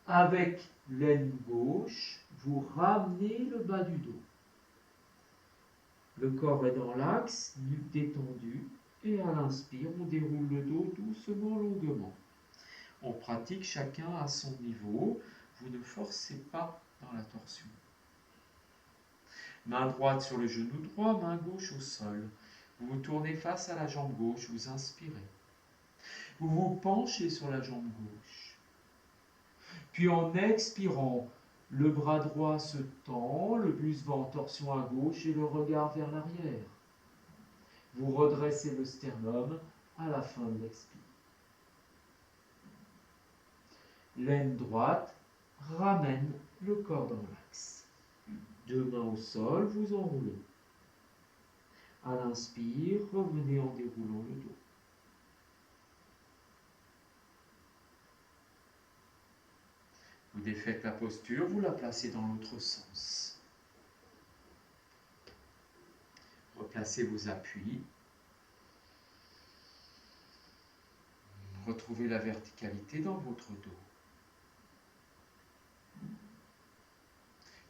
Avec l'aine gauche, vous ramenez le bas du dos. Le corps est dans l'axe, nuque détendue, et à l'inspire, on déroule le dos doucement, longuement. On pratique chacun à son niveau. Vous ne forcez pas dans la torsion. Main droite sur le genou droit, main gauche au sol. Vous vous tournez face à la jambe gauche, vous inspirez. Vous vous penchez sur la jambe gauche. Puis en expirant, le bras droit se tend, le buste va en torsion à gauche et le regard vers l'arrière. Vous redressez le sternum à la fin de l'expire. L'aine droite ramène le corps dans l'axe. Deux mains au sol, vous enroulez. À l'inspire, revenez en déroulant le dos. Vous défaites la posture, vous la placez dans l'autre sens. Replacez vos appuis. Retrouvez la verticalité dans votre dos.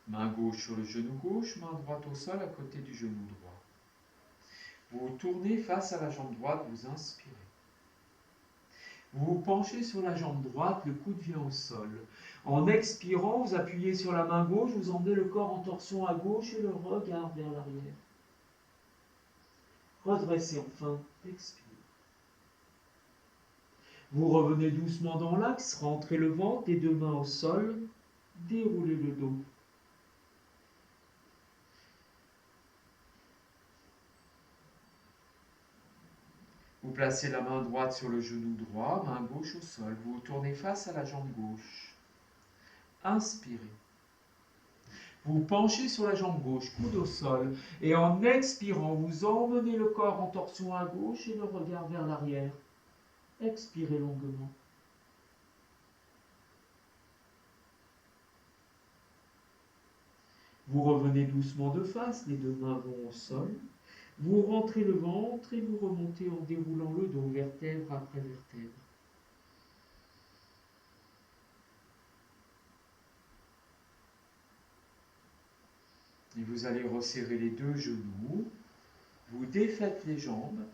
Main gauche sur le genou gauche, main droite au sol à côté du genou droit. Vous vous tournez face à la jambe droite, vous inspirez. Vous vous penchez sur la jambe droite, le coude vient au sol. En expirant, vous appuyez sur la main gauche, vous emmenez le corps en torsion à gauche et le regard vers l'arrière. Redressez enfin, expirez. Vous revenez doucement dans l'axe, rentrez le ventre, les deux mains au sol, déroulez le dos. Vous placez la main droite sur le genou droit, main gauche au sol. Vous vous tournez face à la jambe gauche. Inspirez. Vous penchez sur la jambe gauche, coude au sol. Et en expirant, vous emmenez le corps en torsion à gauche et le regard vers l'arrière. Expirez longuement. Vous revenez doucement de face, les deux mains vont au sol. Vous rentrez le ventre et vous remontez en déroulant le dos, vertèbre après vertèbre. Et vous allez resserrer les deux genoux. Vous défaites les jambes.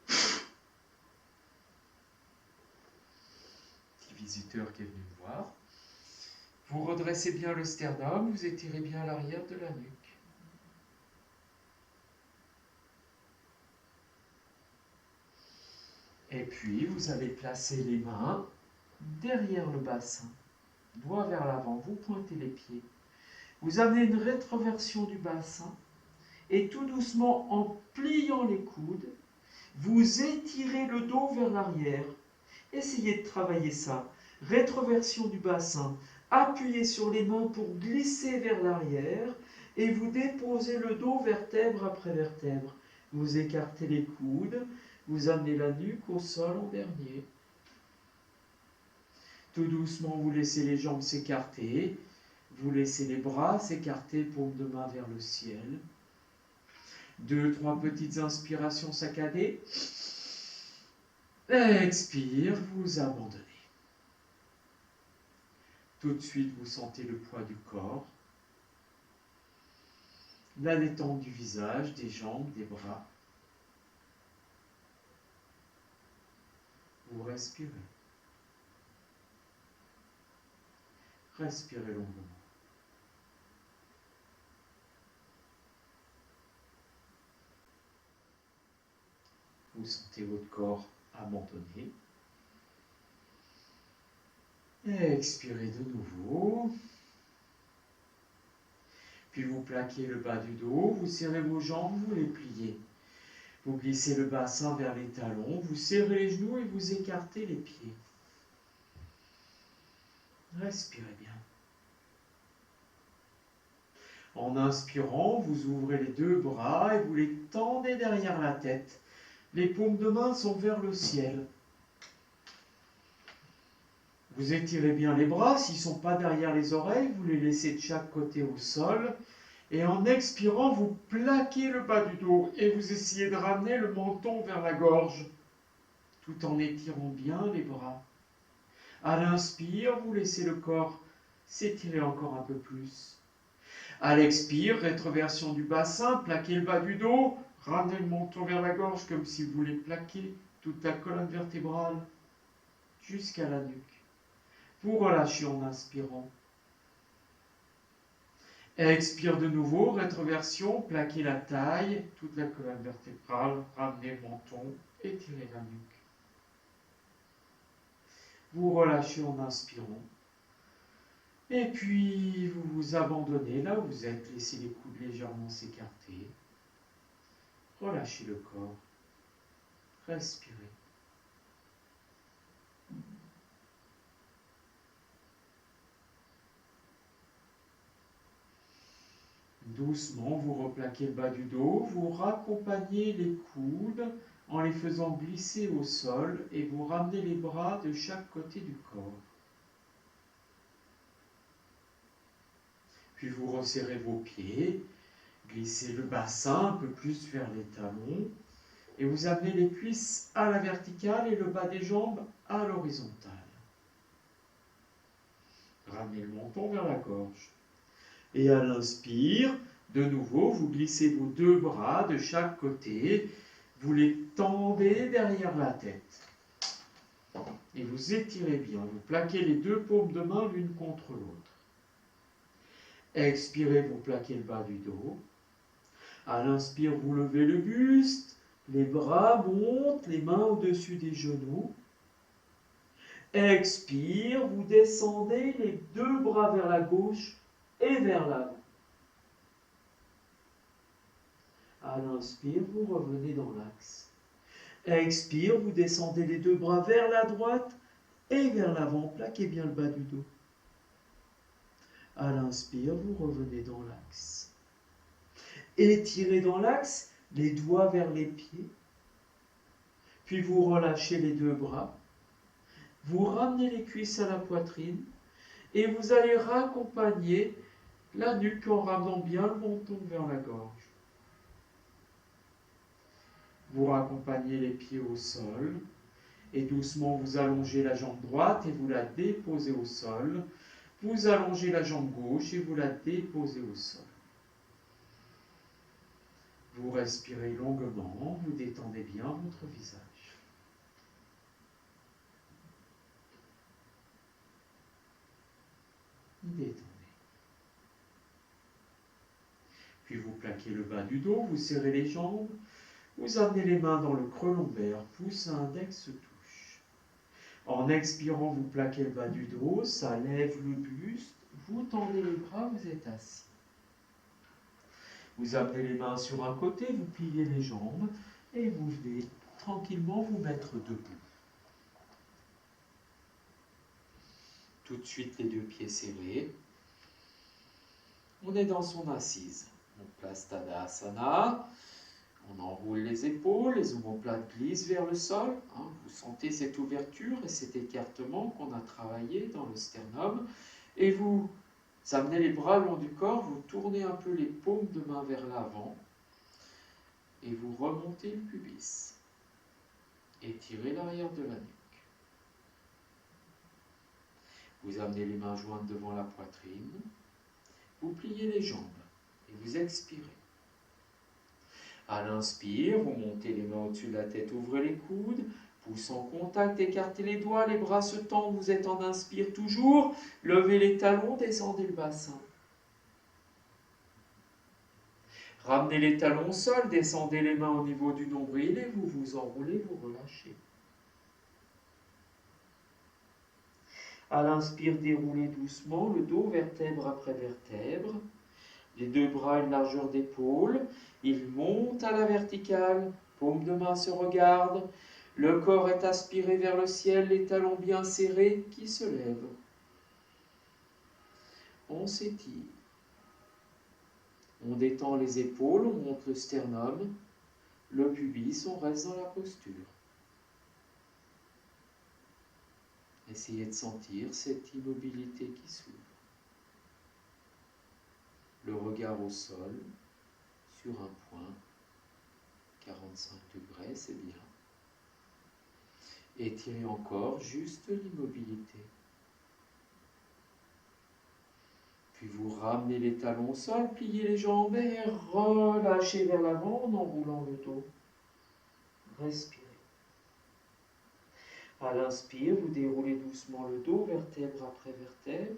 Petit visiteur qui est venu me voir. Vous redressez bien le sternum, vous étirez bien l'arrière de la nuque. Et puis, vous allez placer les mains derrière le bassin, doigts vers l'avant, vous pointez les pieds. Vous amenez une rétroversion du bassin et tout doucement, en pliant les coudes, vous étirez le dos vers l'arrière. Essayez de travailler ça. Rétroversion du bassin, appuyez sur les mains pour glisser vers l'arrière et vous déposez le dos vertèbre après vertèbre. Vous écartez les coudes, vous amenez la nuque au sol en dernier. Tout doucement, vous laissez les jambes s'écarter, vous laissez les bras s'écarter, paume de main vers le ciel. 2-3 petites inspirations saccadées. Expire, vous abandonnez. Tout de suite, vous sentez le poids du corps, la détente du visage, des jambes, des bras. Vous respirez. Respirez longuement. Vous sentez votre corps abandonné. Expirez de nouveau. Puis vous plaquez le bas du dos, vous serrez vos jambes, vous les pliez. Vous glissez le bassin vers les talons, vous serrez les genoux et vous écartez les pieds. Respirez bien. En inspirant, vous ouvrez les deux bras et vous les tendez derrière la tête. Les paumes de main sont vers le ciel. Vous étirez bien les bras, s'ils ne sont pas derrière les oreilles, vous les laissez de chaque côté au sol. Et en expirant, vous plaquez le bas du dos et vous essayez de ramener le menton vers la gorge, tout en étirant bien les bras. À l'inspire, vous laissez le corps s'étirer encore un peu plus. À l'expire, rétroversion du bassin, plaquez le bas du dos, ramenez le menton vers la gorge comme si vous voulez plaquer toute la colonne vertébrale jusqu'à la nuque. Vous relâchez en inspirant. Expire de nouveau, rétroversion, plaquez la taille, toute la colonne vertébrale, ramenez le menton, étirez la nuque. Vous relâchez en inspirant. Et puis, vous vous abandonnez là où vous êtes, laissez les coudes légèrement s'écarter. Relâchez le corps. Respirez. Doucement, vous replaquez le bas du dos, vous raccompagnez les coudes en les faisant glisser au sol et vous ramenez les bras de chaque côté du corps. Puis vous resserrez vos pieds, glissez le bassin un peu plus vers les talons et vous amenez les cuisses à la verticale et le bas des jambes à l'horizontale. Ramenez le menton vers la gorge. Et à l'inspire, de nouveau, vous glissez vos deux bras de chaque côté, vous les tendez derrière la tête. Et vous étirez bien, vous plaquez les deux paumes de main l'une contre l'autre. Expirez, vous plaquez le bas du dos. À l'inspire, vous levez le buste, les bras montent, les mains au-dessus des genoux. Expire, vous descendez les deux bras vers la gauche et vers l'avant. À l'inspire, vous revenez dans l'axe. Expire, vous descendez les deux bras vers la droite et vers l'avant. Plaquez bien le bas du dos. À l'inspire, vous revenez dans l'axe. Étirez dans l'axe, les doigts vers les pieds. Puis vous relâchez les deux bras. Vous ramenez les cuisses à la poitrine et vous allez raccompagner la nuque en ramenant bien le menton vers la gorge. Vous raccompagnez les pieds au sol et doucement vous allongez la jambe droite et vous la déposez au sol. Vous allongez la jambe gauche et vous la déposez au sol. Vous respirez longuement, vous détendez bien votre visage. Vous détendez. Puis vous plaquez le bas du dos, vous serrez les jambes, vous amenez les mains dans le creux lombaire, pouce index touche. En expirant, vous plaquez le bas du dos, ça lève le buste, vous tendez les bras, vous êtes assis. Vous amenez les mains sur un côté, vous pliez les jambes et vous venez tranquillement vous mettre debout. Tout de suite les deux pieds serrés. On est dans son assise. On place Tadasana. On enroule les épaules, les omoplates glissent vers le sol. Vous sentez cette ouverture et cet écartement qu'on a travaillé dans le sternum. Et vous amenez les bras le long du corps, vous tournez un peu les paumes de main vers l'avant. Et vous remontez le pubis. Étirez l'arrière de la nuque. Vous amenez les mains jointes devant la poitrine. Vous pliez les jambes et vous expirez. À l'inspire, vous montez les mains au-dessus de la tête, ouvrez les coudes, pouce en contact, écartez les doigts, les bras se tendent, vous êtes en inspire toujours, levez les talons, descendez le bassin. Ramenez les talons au sol, descendez les mains au niveau du nombril et vous vous enroulez, vous relâchez. À l'inspire, déroulez doucement le dos, vertèbre après vertèbre. Les deux bras à une largeur d'épaule. Ils montent à la verticale. Paumes de main se regardent. Le corps est aspiré vers le ciel, les talons bien serrés qui se lèvent. On s'étire. On détend les épaules, on monte le sternum. Le pubis, on reste dans la posture. Essayez de sentir cette immobilité qui s'ouvre. Le regard au sol, sur un point, 45 degrés, c'est bien. Étirez encore juste l'immobilité. Puis vous ramenez les talons au sol, pliez les jambes et relâchez vers l'avant en enroulant le dos. Respirez. À l'inspire, vous déroulez doucement le dos, vertèbre après vertèbre.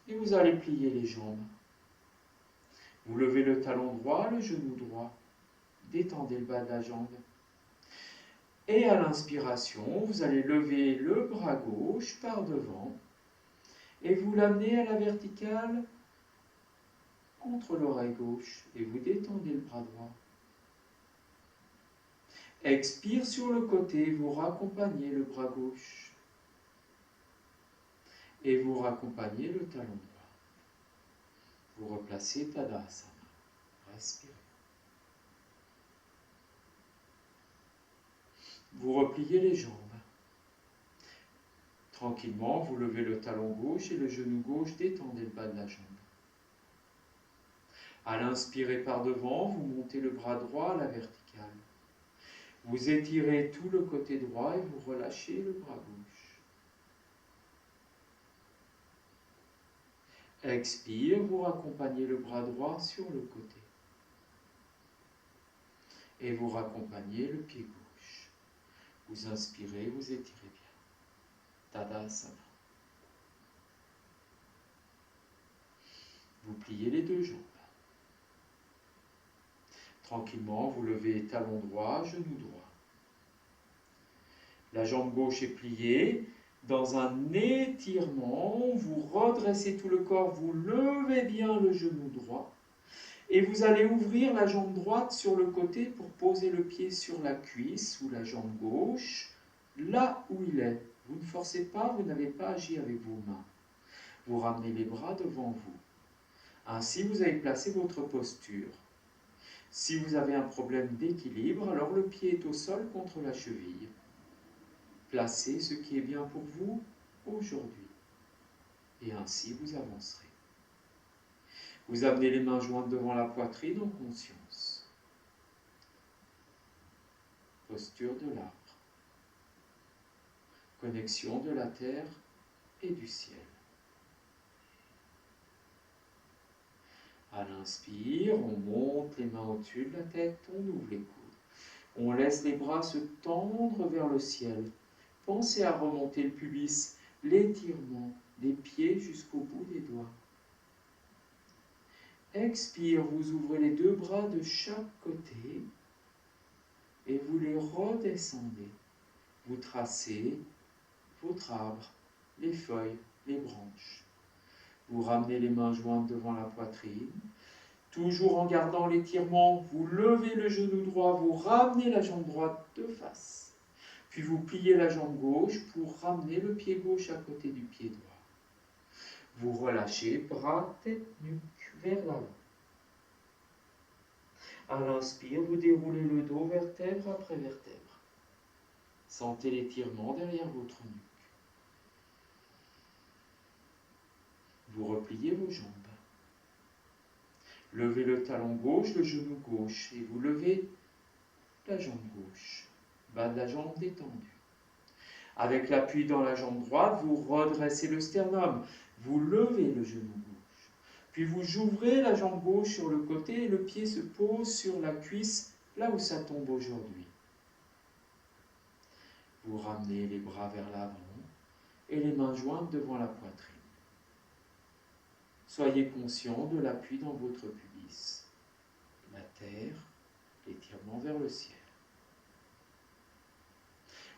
Et vous allez plier les jambes. Vous levez le talon droit, le genou droit. Détendez le bas de la jambe. Et à l'inspiration, vous allez lever le bras gauche par devant. Et vous l'amenez à la verticale contre l'oreille gauche. Et vous détendez le bras droit. Expire sur le côté, vous raccompagnez le bras gauche. Et vous raccompagnez le talon droit. Vous replacez Tadasana. Respirez. Vous repliez les jambes. Tranquillement, vous levez le talon gauche et le genou gauche, détendez le bas de la jambe. À l'inspirer par devant, vous montez le bras droit à la verticale. Vous étirez tout le côté droit et vous relâchez le bras gauche. Expire, vous raccompagnez le bras droit sur le côté. Et vous raccompagnez le pied gauche. Vous inspirez, vous étirez bien. Tadasana. Vous pliez les deux jambes. Tranquillement, vous levez talon droit, genou droit. La jambe gauche est pliée. Dans un étirement, vous redressez tout le corps, vous levez bien le genou droit. Et vous allez ouvrir la jambe droite sur le côté pour poser le pied sur la cuisse ou la jambe gauche, là où il est. Vous ne forcez pas, vous n'avez pas agi avec vos mains. Vous ramenez les bras devant vous. Ainsi, vous avez placé votre posture. Si vous avez un problème d'équilibre, alors le pied est au sol contre la cheville. Placez ce qui est bien pour vous aujourd'hui. Et ainsi, vous avancerez. Vous amenez les mains jointes devant la poitrine en conscience. Posture de l'arbre. Connexion de la terre et du ciel. À l'inspire, on monte les mains au-dessus de la tête, on ouvre les coudes. On laisse les bras se tendre vers le ciel. Pensez à remonter le pubis, l'étirement des pieds jusqu'au bout des doigts. Expire, vous ouvrez les deux bras de chaque côté et vous les redescendez. Vous tracez votre arbre, les feuilles, les branches. Vous ramenez les mains jointes devant la poitrine. Toujours en gardant l'étirement, vous levez le genou droit, vous ramenez la jambe droite de face. Puis vous pliez la jambe gauche pour ramener le pied gauche à côté du pied droit. Vous relâchez, bras, tête, nuque vers l'avant. À l'inspire, vous déroulez le dos vertèbre après vertèbre. Sentez l'étirement derrière votre nuque. Vous repliez vos jambes. Levez le talon gauche, le genou gauche, et vous levez la jambe gauche. Bas de la jambe détendue. Avec l'appui dans la jambe droite, vous redressez le sternum. Vous levez le genou gauche. Puis vous ouvrez la jambe gauche sur le côté et le pied se pose sur la cuisse, là où ça tombe aujourd'hui. Vous ramenez les bras vers l'avant et les mains jointes devant la poitrine. Soyez conscient de l'appui dans votre pubis. La terre, l'étirement vers le ciel.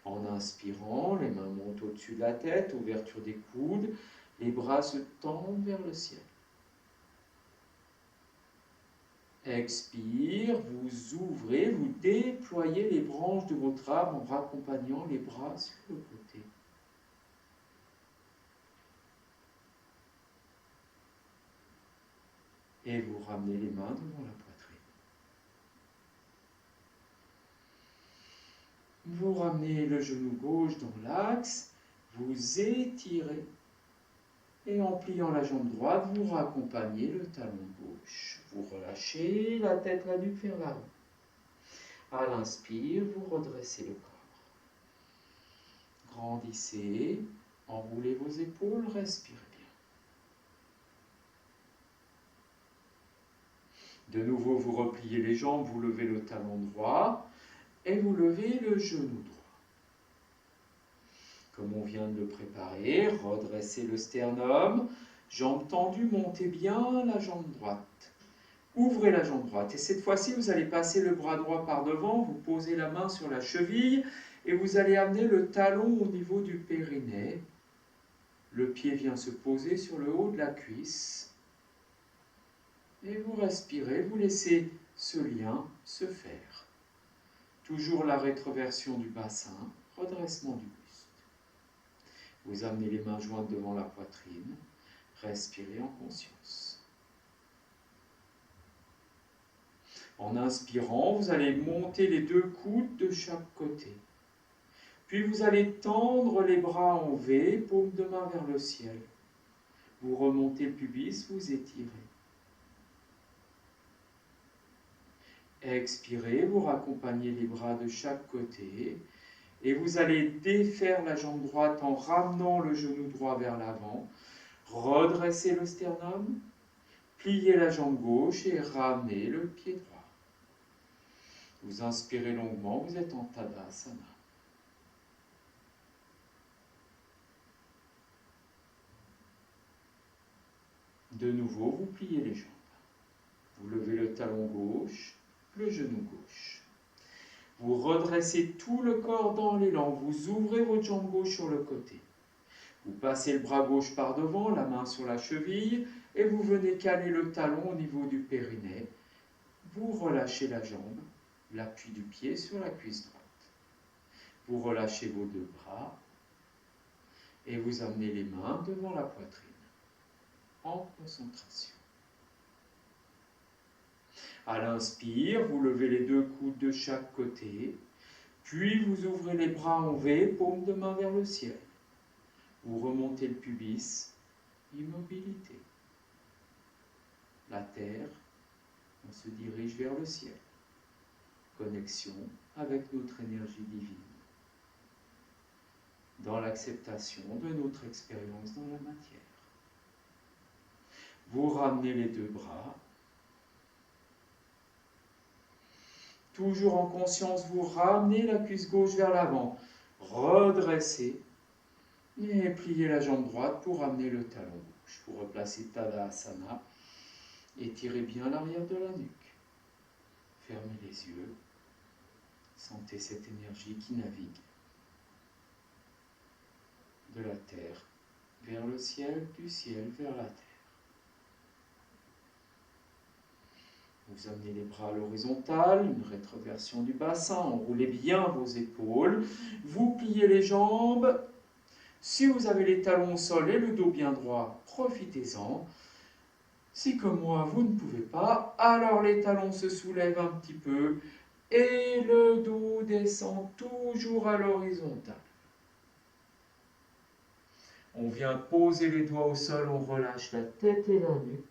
En inspirant, les mains montent au-dessus de la tête, ouverture des coudes, les bras se tendent vers le ciel. Expire, vous ouvrez, vous déployez les branches de votre arbre en raccompagnant les bras sur le côté. Et vous ramenez les mains devant la poitrine. Vous ramenez le genou gauche dans l'axe, vous étirez et en pliant la jambe droite, vous raccompagnez le talon gauche. Vous relâchez la tête, la nuque vers l'avant. À l'inspire, vous redressez le corps. Grandissez, enroulez vos épaules, respirez bien. De nouveau, vous repliez les jambes, vous levez le talon droit et vous levez le genou droit. Comme on vient de le préparer, redressez le sternum, jambes tendues, montez bien la jambe droite. Ouvrez la jambe droite et cette fois-ci, vous allez passer le bras droit par devant, vous posez la main sur la cheville et vous allez amener le talon au niveau du périnée. Le pied vient se poser sur le haut de la cuisse. Et vous respirez, vous laissez ce lien se faire. Toujours la rétroversion du bassin, redressement du buste. Vous amenez les mains jointes devant la poitrine, respirez en conscience. En inspirant, vous allez monter les deux coudes de chaque côté. Puis vous allez tendre les bras en V, paume de main vers le ciel. Vous remontez le pubis, vous étirez. Expirez, vous raccompagnez les bras de chaque côté et vous allez défaire la jambe droite en ramenant le genou droit vers l'avant. Redressez le sternum, pliez la jambe gauche et ramenez le pied droit. Vous inspirez longuement, vous êtes en Tadasana. De nouveau, vous pliez les jambes. Vous levez le talon gauche, le genou gauche. Vous redressez tout le corps dans l'élan. Vous ouvrez votre jambe gauche sur le côté. Vous passez le bras gauche par devant, la main sur la cheville, et vous venez caler le talon au niveau du périnée. Vous relâchez la jambe, l'appui du pied sur la cuisse droite. Vous relâchez vos deux bras et vous amenez les mains devant la poitrine en concentration. À l'inspire, vous levez les deux coudes de chaque côté, puis vous ouvrez les bras en V, paume de main vers le ciel. Vous remontez le pubis, immobilité. La terre, on se dirige vers le ciel. Connexion avec notre énergie divine. dans l'acceptation de notre expérience dans la matière. Vous ramenez les deux bras. Toujours en conscience, vous ramenez la cuisse gauche vers l'avant. Redressez. Et pliez la jambe droite pour ramener le talon gauche. Vous replacez Tadasana. Étirez bien l'arrière de la nuque. Fermez les yeux. Sentez cette énergie qui navigue de la terre vers le ciel, du ciel vers la terre. Vous amenez les bras à l'horizontale, une rétroversion du bassin, enroulez bien vos épaules, vous pliez les jambes. Si vous avez les talons au sol et le dos bien droit, profitez-en. Si comme moi, vous ne pouvez pas, alors les talons se soulèvent un petit peu et le dos descend toujours à l'horizontale. On vient poser les doigts au sol, on relâche la tête et la nuque.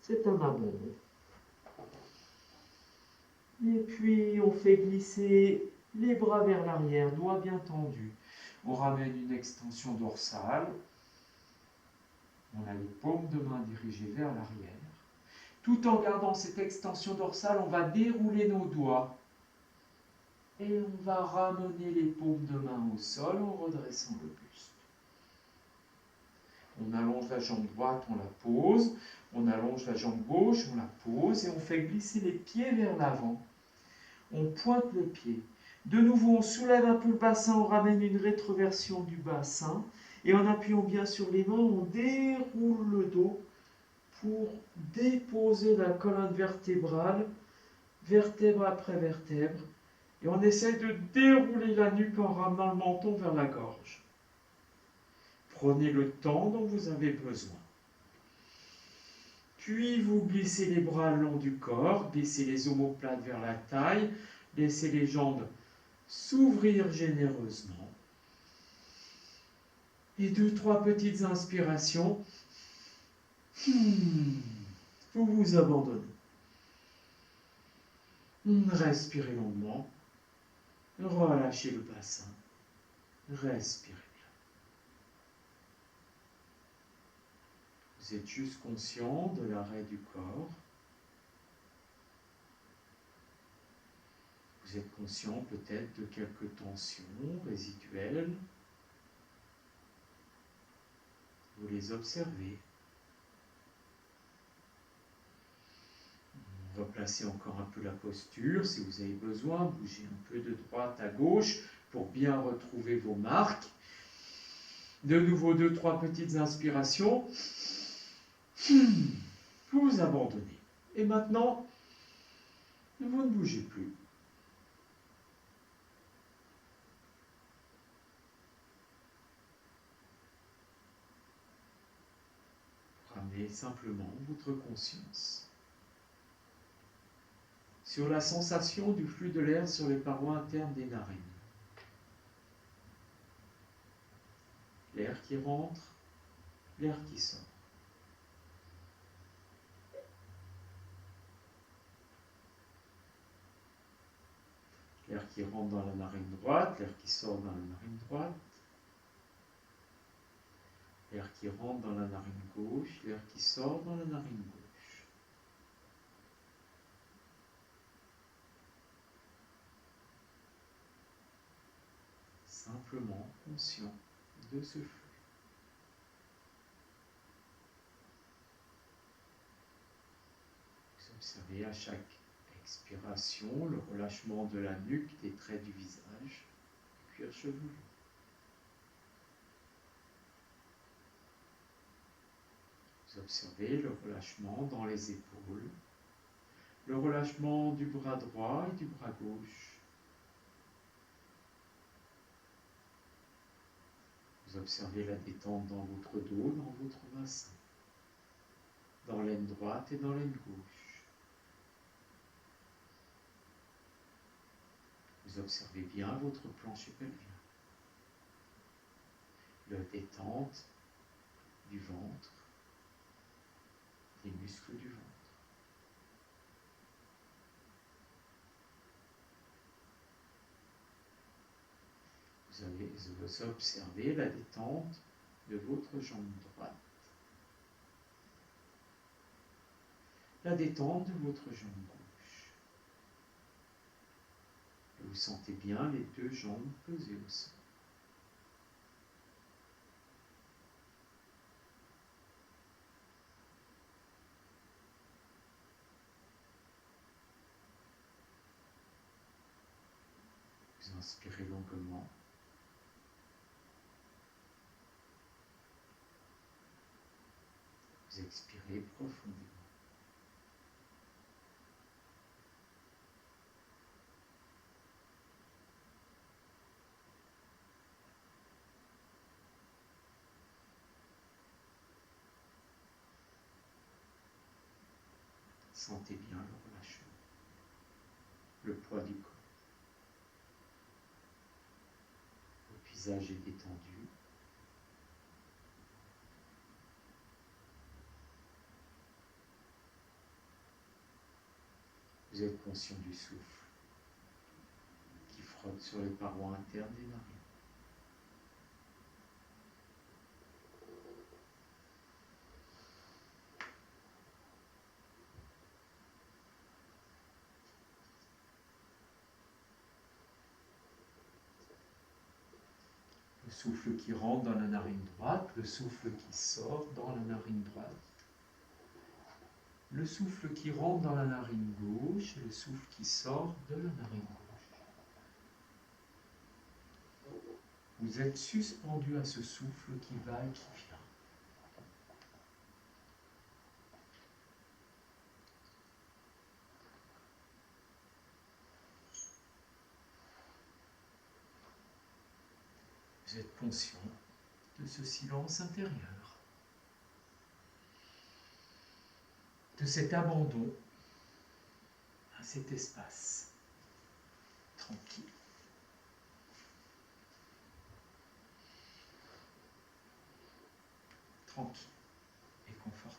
C'est un abandon. Et puis on fait glisser les bras vers l'arrière, doigts bien tendus. On ramène une extension dorsale. On a les paumes de main dirigées vers l'arrière. Tout en gardant cette extension dorsale, on va dérouler nos doigts. Et on va ramener les paumes de main au sol en redressant le buste. On allonge la jambe droite, on la pose. On allonge la jambe gauche, on la pose. Et on fait glisser les pieds vers l'avant. On pointe les pieds. De nouveau, on soulève un peu le bassin, on ramène une rétroversion du bassin. Et en appuyant bien sur les mains, on déroule le dos pour déposer la colonne vertébrale, vertèbre après vertèbre. Et on essaie de dérouler la nuque en ramenant le menton vers la gorge. Prenez le temps dont vous avez besoin. Puis vous glissez les bras le long du corps, glissez les omoplates vers la taille, laissez les jambes s'ouvrir généreusement. Et 2-3 petites inspirations. Vous vous abandonnez. Respirez longuement. Relâchez le bassin. Respirez bien. Vous êtes juste conscient de l'arrêt du corps. Vous êtes conscient peut-être de quelques tensions résiduelles. Vous les observez. Replacez encore un peu la posture. Si vous avez besoin, bougez un peu de droite à gauche pour bien retrouver vos marques. De nouveau, 2-3 petites inspirations. Vous vous abandonnez. Et maintenant, vous ne bougez plus. Ramenez simplement votre conscience sur la sensation du flux de l'air sur les parois internes des narines. L'air qui rentre, l'air qui sort. L'air qui rentre dans la narine droite, l'air qui sort dans la narine droite. L'air qui rentre dans la narine gauche, l'air qui sort dans la narine gauche. Simplement conscient de ce flux. Vous observez à chaque expiration le relâchement de la nuque, des traits du visage, du cuir chevelu. Vous observez le relâchement dans les épaules, le relâchement du bras droit et du bras gauche. Vous observez la détente dans votre dos, dans votre bassin, dans l'aine droite et dans l'aine gauche. Vous observez bien votre plancher pelvien, la détente du ventre, des muscles du ventre. Vous allez observer la détente de votre jambe droite. La détente de votre jambe gauche. Vous sentez bien les deux jambes posées au sol. Vous inspirez longuement. Vous expirez profondément. Sentez bien le relâchement, le poids du corps. Votre visage est détendu. Vous êtes conscient du souffle qui frotte sur les parois internes des narines. Le souffle qui rentre dans la narine droite, le souffle qui sort dans la narine droite. Le souffle qui rentre dans la narine gauche et le souffle qui sort de la narine gauche. Vous êtes suspendu à ce souffle qui va et qui vient. Vous êtes conscient de ce silence intérieur, de cet abandon à cet espace tranquille. Tranquille et confortable.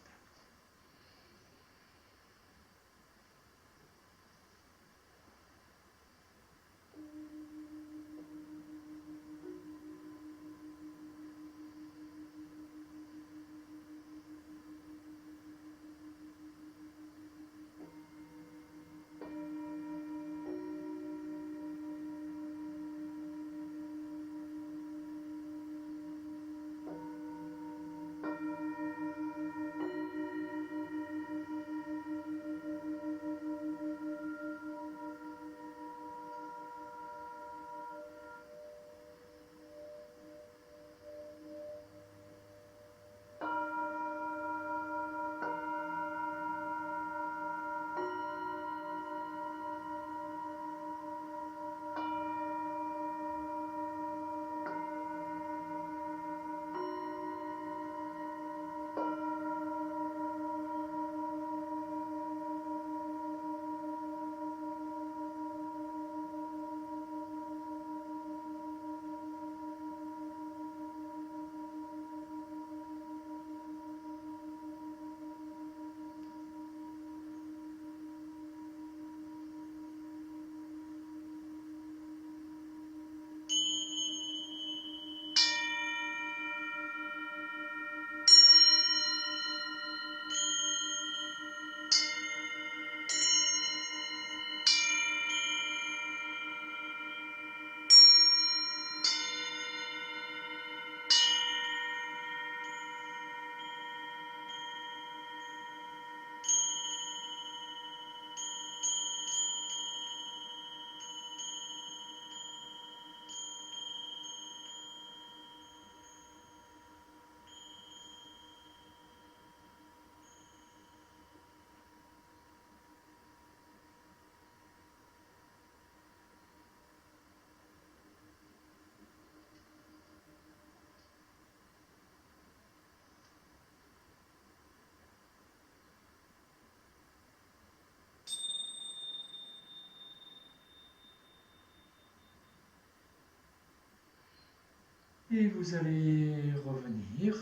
Et vous allez revenir.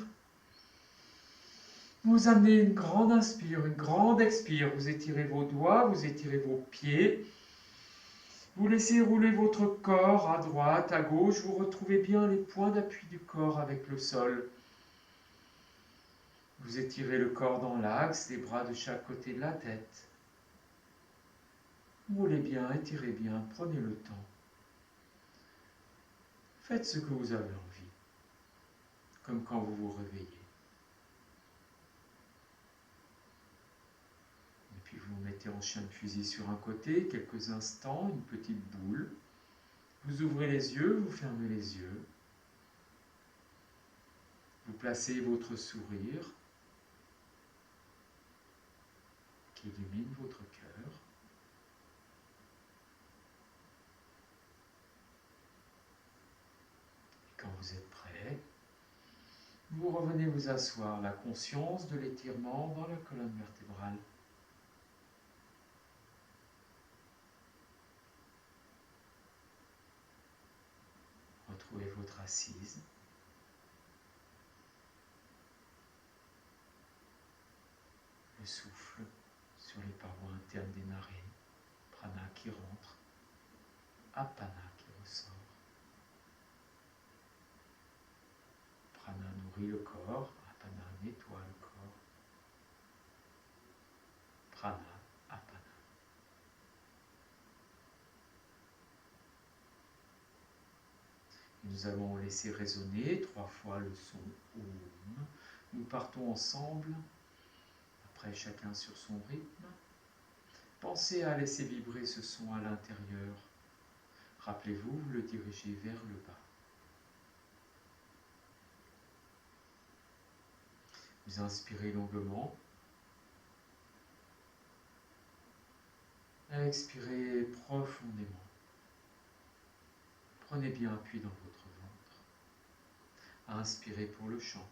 Vous amenez une grande inspire, une grande expire. Vous étirez vos doigts, vous étirez vos pieds. Vous laissez rouler votre corps à droite, à gauche, vous retrouvez bien les points d'appui du corps avec le sol. Vous étirez le corps dans l'axe, les bras de chaque côté de la tête. Roulez bien, étirez bien, prenez le temps. Faites ce que vous avez envie, comme quand vous vous réveillez. Et puis vous vous mettez en chien de fusil sur un côté, quelques instants, une petite boule. Vous ouvrez les yeux, vous fermez les yeux. Vous placez votre sourire qui illumine votre cœur. Et quand vous êtes prêt, vous revenez vous asseoir, la conscience de l'étirement dans la colonne vertébrale. Retrouvez votre assise. Le souffle sur les parois internes des narines. Prana qui rentre. Apana qui ressort. Prana nourrit le corps. Apana nettoie le corps. Prana, apana. Et nous allons laisser résonner 3 fois le son Om. Nous partons ensemble. Après, chacun sur son rythme. Pensez à laisser vibrer ce son à l'intérieur. Rappelez-vous, vous le dirigez vers le bas. Vous inspirez longuement. Expirez profondément. Prenez bien appui dans votre ventre. Inspirez pour le chant.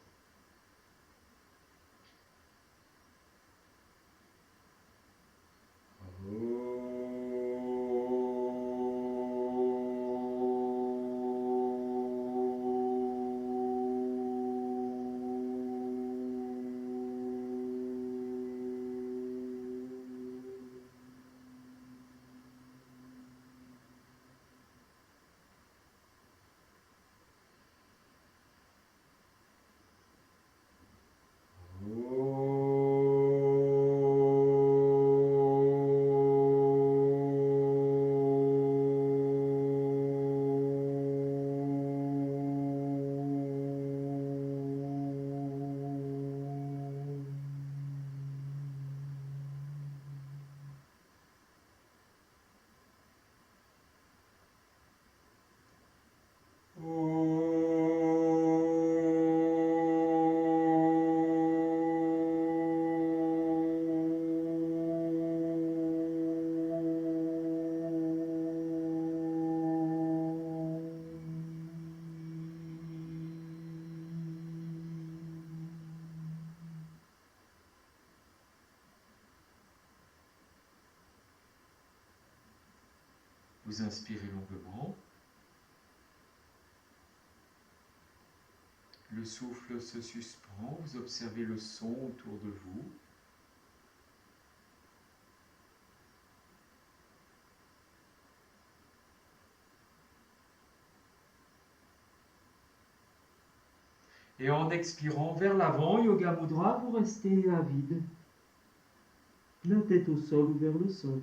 Vous inspirez longuement. Le souffle se suspend. Vous observez le son autour de vous. Et en expirant vers l'avant, Yoga Mudra, vous restez à vide. La tête au sol ou vers le sol.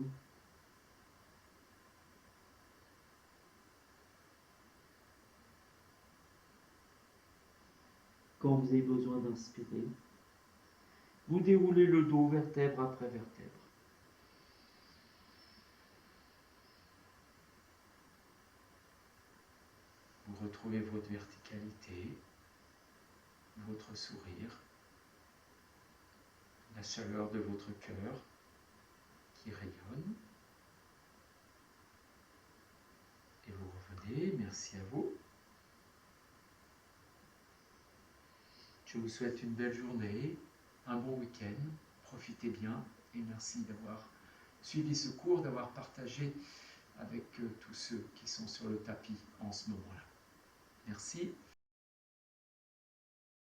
Quand vous avez besoin d'inspirer, vous déroulez le dos vertèbre après vertèbre. Vous retrouvez votre verticalité, votre sourire, la chaleur de votre cœur qui rayonne. Et vous revenez, merci à vous. Je vous souhaite une belle journée, un bon week-end, profitez bien et merci d'avoir suivi ce cours, d'avoir partagé avec tous ceux qui sont sur le tapis en ce moment-là. Merci.